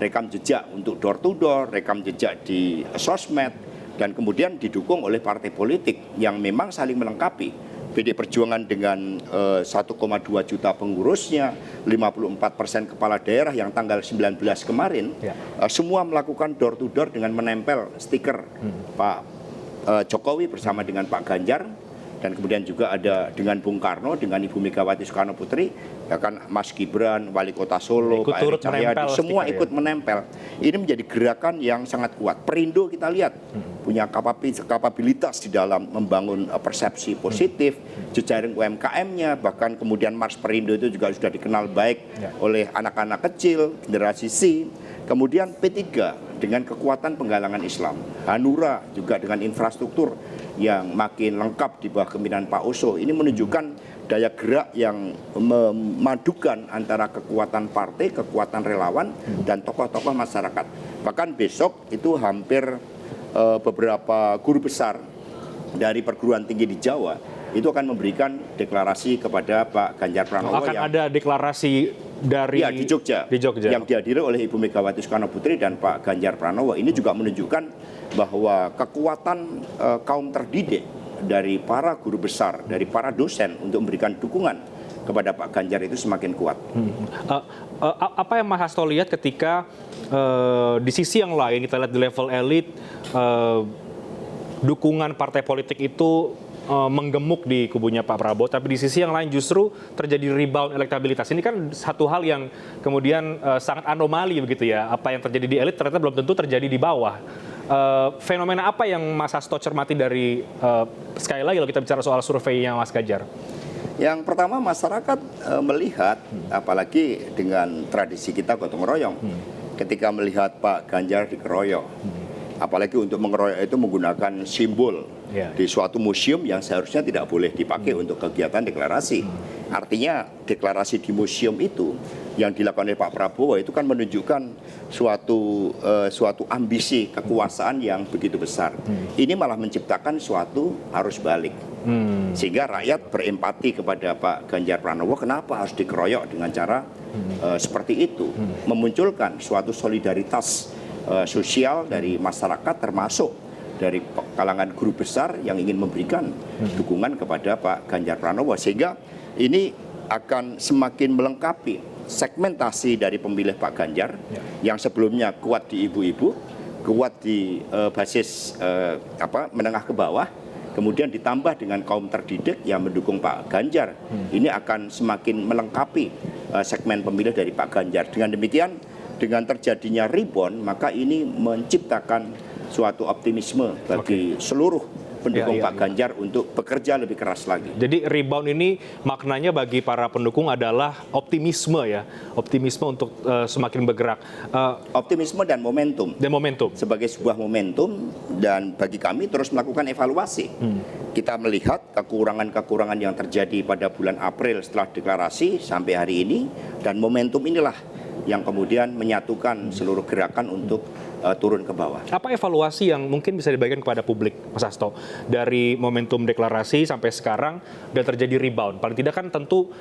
rekam jejak untuk door to door, rekam jejak di sosmed, dan kemudian didukung oleh partai politik yang memang saling melengkapi. PD Perjuangan dengan 1,2 juta pengurusnya, 54% kepala daerah yang tanggal 19 kemarin, semua melakukan door to door dengan menempel stiker Pak Jokowi bersama dengan Pak Ganjar. Dan kemudian juga ada dengan Bung Karno, dengan Ibu Megawati Soekarno Putri, bahkan Mas Gibran, Wali Kota Solo, Pak Eri Cahyadi, semua ikut menempel. Ini menjadi gerakan yang sangat kuat. Perindo kita lihat punya kapabilitas di dalam membangun persepsi positif, jejaring UMKM-nya, bahkan kemudian Mars Perindo itu juga sudah dikenal baik oleh anak-anak kecil, generasi C. Kemudian P3 dengan kekuatan penggalangan Islam, Hanura juga dengan infrastruktur yang makin lengkap di bawah kepemimpinan Pak Oso. Ini menunjukkan daya gerak yang memadukan antara kekuatan partai, kekuatan relawan, dan tokoh-tokoh masyarakat. Bahkan besok itu hampir beberapa guru besar dari perguruan tinggi di Jawa itu akan memberikan deklarasi kepada Pak Ganjar Pranowo. Akan ada deklarasi dari di Jogja, yang dihadiri oleh Ibu Megawati Soekarno Putri dan Pak Ganjar Pranowo. Ini juga menunjukkan bahwa kekuatan kaum terdidik dari para guru besar, dari para dosen untuk memberikan dukungan kepada Pak Ganjar itu semakin kuat. Apa yang Mas Hasto lihat ketika di sisi yang lain kita lihat di level elit dukungan partai politik itu menggemuk di kubunya Pak Prabowo, tapi di sisi yang lain justru terjadi rebound elektabilitas. Ini kan satu hal yang kemudian sangat anomali begitu ya. Apa yang terjadi di elit ternyata belum tentu terjadi di bawah. Fenomena apa yang Mas Hasto cermati dari sekali lagi kalau kita bicara soal surveinya Mas Ganjar? Yang pertama, masyarakat melihat, apalagi dengan tradisi kita gotong royong, ketika melihat Pak Ganjar dikeroyok, apalagi untuk mengeroyok itu menggunakan simbol di suatu museum yang seharusnya tidak boleh dipakai untuk kegiatan deklarasi. Artinya deklarasi di museum itu yang dilakukan oleh Pak Prabowo itu kan menunjukkan suatu ambisi kekuasaan yang begitu besar. Ini malah menciptakan suatu arus balik. Sehingga rakyat berempati kepada Pak Ganjar Pranowo, kenapa harus dikeroyok dengan cara seperti itu. Memunculkan suatu solidaritas sosial dari masyarakat, termasuk dari kalangan guru besar yang ingin memberikan dukungan kepada Pak Ganjar Pranowo, sehingga ini akan semakin melengkapi segmentasi dari pemilih Pak Ganjar yang sebelumnya kuat di ibu-ibu, kuat di basis menengah ke bawah, kemudian ditambah dengan kaum terdidik yang mendukung Pak Ganjar, ini akan semakin melengkapi segmen pemilih dari Pak Ganjar. Dengan demikian, dengan terjadinya rebound, maka ini menciptakan suatu optimisme bagi seluruh pendukung Pak Ganjar untuk bekerja lebih keras lagi. Jadi rebound ini maknanya bagi para pendukung adalah optimisme ya, optimisme untuk semakin bergerak. Optimisme dan momentum. Dan momentum. Sebagai sebuah momentum dan bagi kami terus melakukan evaluasi. Kita melihat kekurangan-kekurangan yang terjadi pada bulan April setelah deklarasi sampai hari ini, dan momentum inilah yang kemudian menyatukan seluruh gerakan untuk turun ke bawah. Apa evaluasi yang mungkin bisa dibagikan kepada publik, Mas Hasto, dari momentum deklarasi sampai sekarang dan terjadi rebound? Paling tidak kan tentu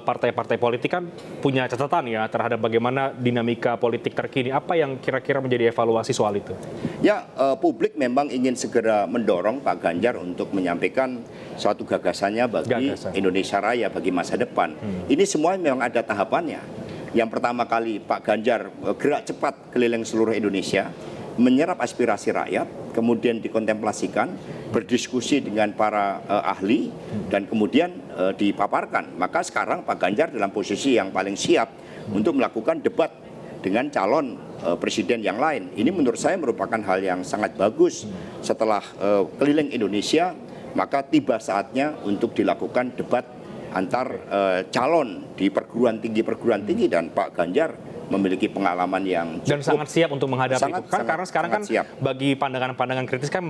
partai-partai politik kan punya catatan ya terhadap bagaimana dinamika politik terkini. Apa yang kira-kira menjadi evaluasi soal itu? Ya, publik memang ingin segera mendorong Pak Ganjar untuk menyampaikan suatu gagasannya bagi Indonesia Raya, bagi masa depan. Ini semua memang ada tahapannya. Yang pertama kali Pak Ganjar gerak cepat keliling seluruh Indonesia, menyerap aspirasi rakyat, kemudian dikontemplasikan, berdiskusi dengan para ahli, dan kemudian dipaparkan. Maka sekarang Pak Ganjar dalam posisi yang paling siap untuk melakukan debat dengan calon presiden yang lain. Ini menurut saya merupakan hal yang sangat bagus. Setelah keliling Indonesia, maka tiba saatnya untuk dilakukan debat antar calon di perguruan tinggi dan Pak Ganjar memiliki pengalaman yang cukup, dan sangat siap untuk menghadapi itu. Kan karena sekarang kan siap. Bagi pandangan-pandangan kritis kan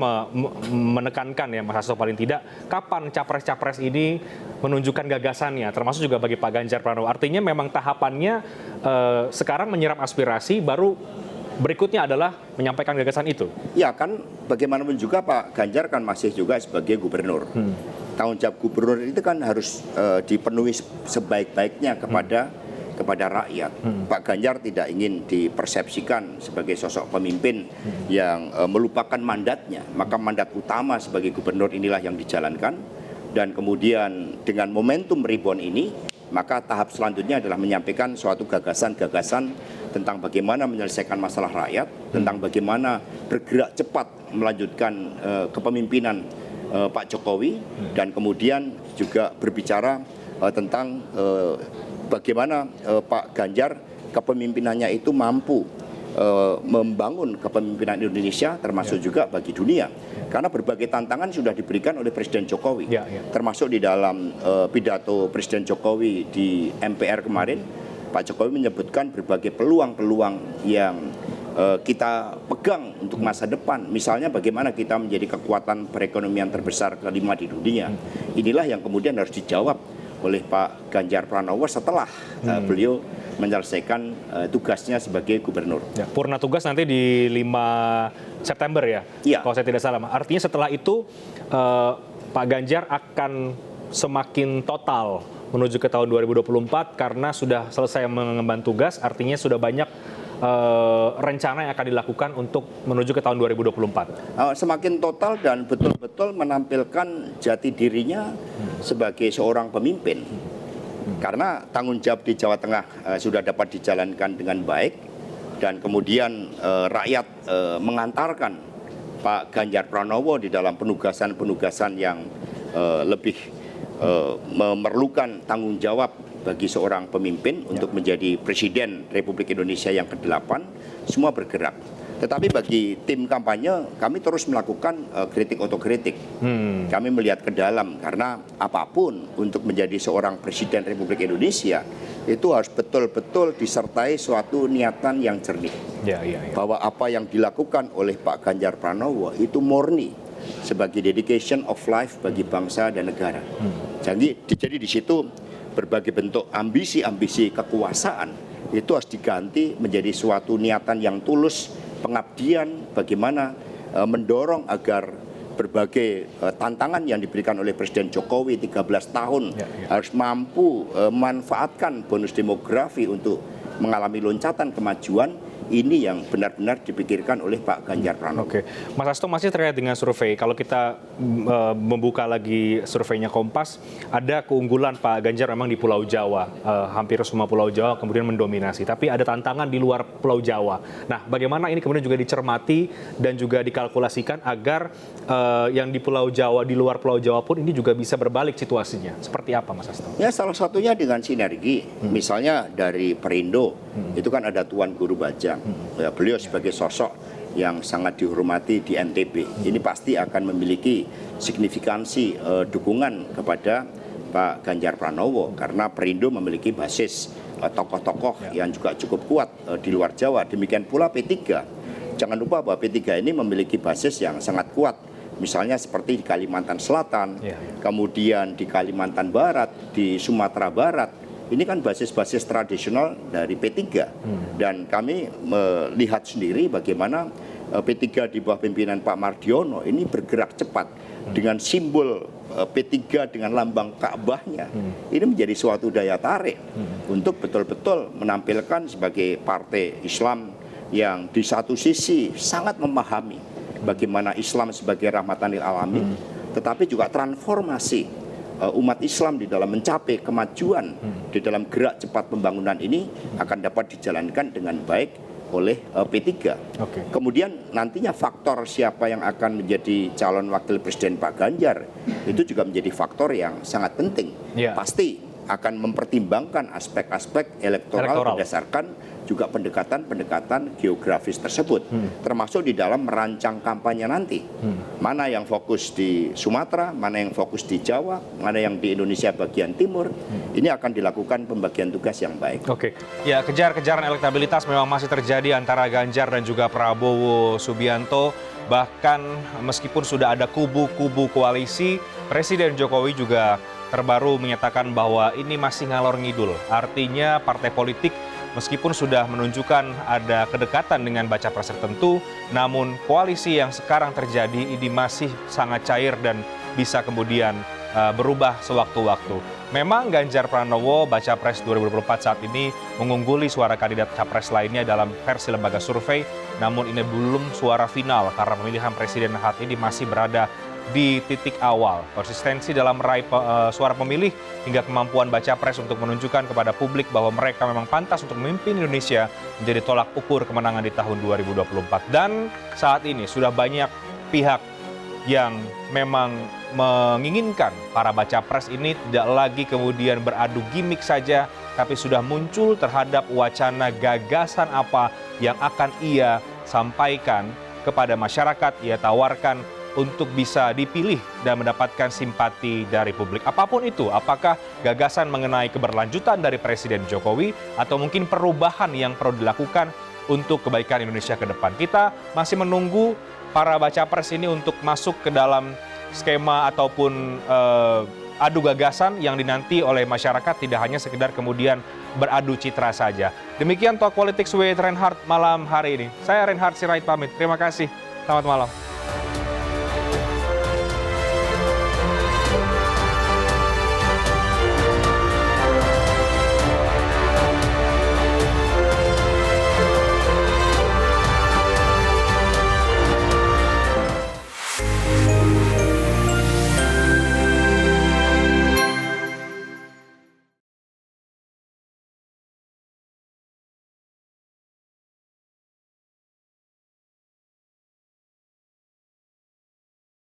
menekankan ya Mas Hasto paling tidak kapan capres-capres ini menunjukkan gagasannya, termasuk juga bagi Pak Ganjar Pranowo. Artinya memang tahapannya sekarang menyerap aspirasi, baru berikutnya adalah menyampaikan gagasan itu. Ya kan, bagaimanapun juga Pak Ganjar kan masih juga sebagai gubernur. Tanggung jawab gubernur itu kan harus dipenuhi sebaik-baiknya kepada rakyat. Pak Ganjar tidak ingin dipersepsikan sebagai sosok pemimpin yang melupakan mandatnya. Maka mandat utama sebagai gubernur inilah yang dijalankan. Dan kemudian dengan momentum rebound ini, maka tahap selanjutnya adalah menyampaikan suatu gagasan-gagasan tentang bagaimana menyelesaikan masalah rakyat, tentang bagaimana bergerak cepat melanjutkan kepemimpinan Pak Jokowi, dan kemudian juga berbicara tentang bagaimana Pak Ganjar kepemimpinannya itu mampu membangun kepemimpinan Indonesia termasuk juga bagi dunia. Karena berbagai tantangan sudah diberikan oleh Presiden Jokowi. Termasuk di dalam pidato Presiden Jokowi di MPR kemarin, Pak Jokowi menyebutkan berbagai peluang-peluang yang kita pegang untuk masa depan. Misalnya bagaimana kita menjadi kekuatan perekonomian terbesar kelima di dunia. Inilah yang kemudian harus dijawab oleh Pak Ganjar Pranowo setelah beliau menyelesaikan tugasnya sebagai gubernur. Purna tugas nanti di 5 September ya? Iya. Kalau saya tidak salah. Artinya setelah itu Pak Ganjar akan semakin total menuju ke tahun 2024 karena sudah selesai mengemban tugas, artinya sudah banyak rencana yang akan dilakukan untuk menuju ke tahun 2024. Semakin total dan betul-betul menampilkan jati dirinya sebagai seorang pemimpin. Karena tanggung jawab di Jawa Tengah sudah dapat dijalankan dengan baik, dan kemudian rakyat mengantarkan Pak Ganjar Pranowo di dalam penugasan-penugasan yang lebih memerlukan tanggung jawab bagi seorang pemimpin untuk menjadi Presiden Republik Indonesia yang ke-8, semua bergerak. Tetapi bagi tim kampanye, kami terus melakukan kritik otokritik. Kami melihat ke dalam, karena apapun untuk menjadi seorang Presiden Republik Indonesia, itu harus betul-betul disertai suatu niatan yang jernih. Bahwa apa yang dilakukan oleh Pak Ganjar Pranowo itu murni sebagai dedication of life bagi bangsa dan negara. Jadi di situ berbagai bentuk ambisi-ambisi kekuasaan itu harus diganti menjadi suatu niatan yang tulus, pengabdian, bagaimana mendorong agar berbagai tantangan yang diberikan oleh Presiden Jokowi 13 tahun harus mampu memanfaatkan bonus demografi untuk mengalami loncatan kemajuan. ini yang benar-benar dipikirkan oleh Pak Ganjar Pranowo. Oke, Mas Hasto masih terkait dengan survei. Kalau kita membuka lagi surveinya Kompas, ada keunggulan Pak Ganjar memang di Pulau Jawa, hampir semua Pulau Jawa kemudian mendominasi. Tapi ada tantangan di luar Pulau Jawa. Nah, bagaimana ini kemudian juga dicermati dan juga dikalkulasikan agar yang di Pulau Jawa, di luar Pulau Jawa pun ini juga bisa berbalik situasinya. Seperti apa, Mas Hasto? Ya, salah satunya dengan sinergi. Misalnya dari Perindo, itu kan ada Tuan Guru Bajang. Ya, beliau sebagai sosok yang sangat dihormati di NTB. Ini pasti akan memiliki signifikansi dukungan kepada Pak Ganjar Pranowo karena Perindo memiliki basis tokoh-tokoh yang juga cukup kuat di luar Jawa. Demikian pula P3. Jangan lupa bahwa P3 ini memiliki basis yang sangat kuat. Misalnya seperti di Kalimantan Selatan, kemudian di Kalimantan Barat, di Sumatera Barat. Ini kan basis-basis tradisional dari P3. Dan kami melihat sendiri bagaimana P3 di bawah pimpinan Pak Mardiono ini bergerak cepat dengan simbol P3 dengan lambang Ka'bahnya. Ini menjadi suatu daya tarik untuk betul-betul menampilkan sebagai partai Islam yang di satu sisi sangat memahami bagaimana Islam sebagai rahmatan lil alamin, tetapi juga transformasi umat Islam di dalam mencapai kemajuan di dalam gerak cepat pembangunan ini akan dapat dijalankan dengan baik oleh P3. Kemudian nantinya faktor siapa yang akan menjadi calon wakil presiden Pak Ganjar itu juga menjadi faktor yang sangat penting. Pasti akan mempertimbangkan aspek-aspek elektoral berdasarkan juga pendekatan-pendekatan geografis tersebut, termasuk di dalam merancang kampanye nanti. Mana yang fokus di Sumatera, mana yang fokus di Jawa, mana yang di Indonesia bagian timur. Ini akan dilakukan pembagian tugas yang baik. Oke, ya kejar-kejaran elektabilitas memang masih terjadi antara Ganjar dan juga Prabowo Subianto. Bahkan meskipun sudah ada kubu-kubu koalisi, Presiden Jokowi juga terbaru menyatakan bahwa ini masih ngalor ngidul. Artinya partai politik meskipun sudah menunjukkan ada kedekatan dengan baca pres tertentu, namun koalisi yang sekarang terjadi ini masih sangat cair dan bisa kemudian berubah sewaktu-waktu. Memang Ganjar Pranowo baca pres 2024 saat ini mengungguli suara kandidat capres lainnya dalam versi lembaga survei, namun ini belum suara final karena pemilihan presiden saat ini masih berada di titik awal. Konsistensi dalam meraih suara pemilih hingga kemampuan baca pres untuk menunjukkan kepada publik bahwa mereka memang pantas untuk memimpin Indonesia menjadi tolak ukur kemenangan di tahun 2024. Dan saat ini sudah banyak pihak yang memang menginginkan para baca pres ini tidak lagi kemudian beradu gimmick saja, tapi sudah muncul terhadap wacana gagasan apa yang akan ia sampaikan kepada masyarakat, ia tawarkan untuk bisa dipilih dan mendapatkan simpati dari publik. Apapun itu, apakah gagasan mengenai keberlanjutan dari Presiden Jokowi atau mungkin perubahan yang perlu dilakukan untuk kebaikan Indonesia ke depan. Kita masih menunggu para baca pres ini untuk masuk ke dalam skema ataupun adu gagasan yang dinanti oleh masyarakat, tidak hanya sekedar kemudian beradu citra saja. Demikian Talk Politics with Reinhard malam hari ini. Saya Reinhard Sirait pamit. Terima kasih. Selamat malam.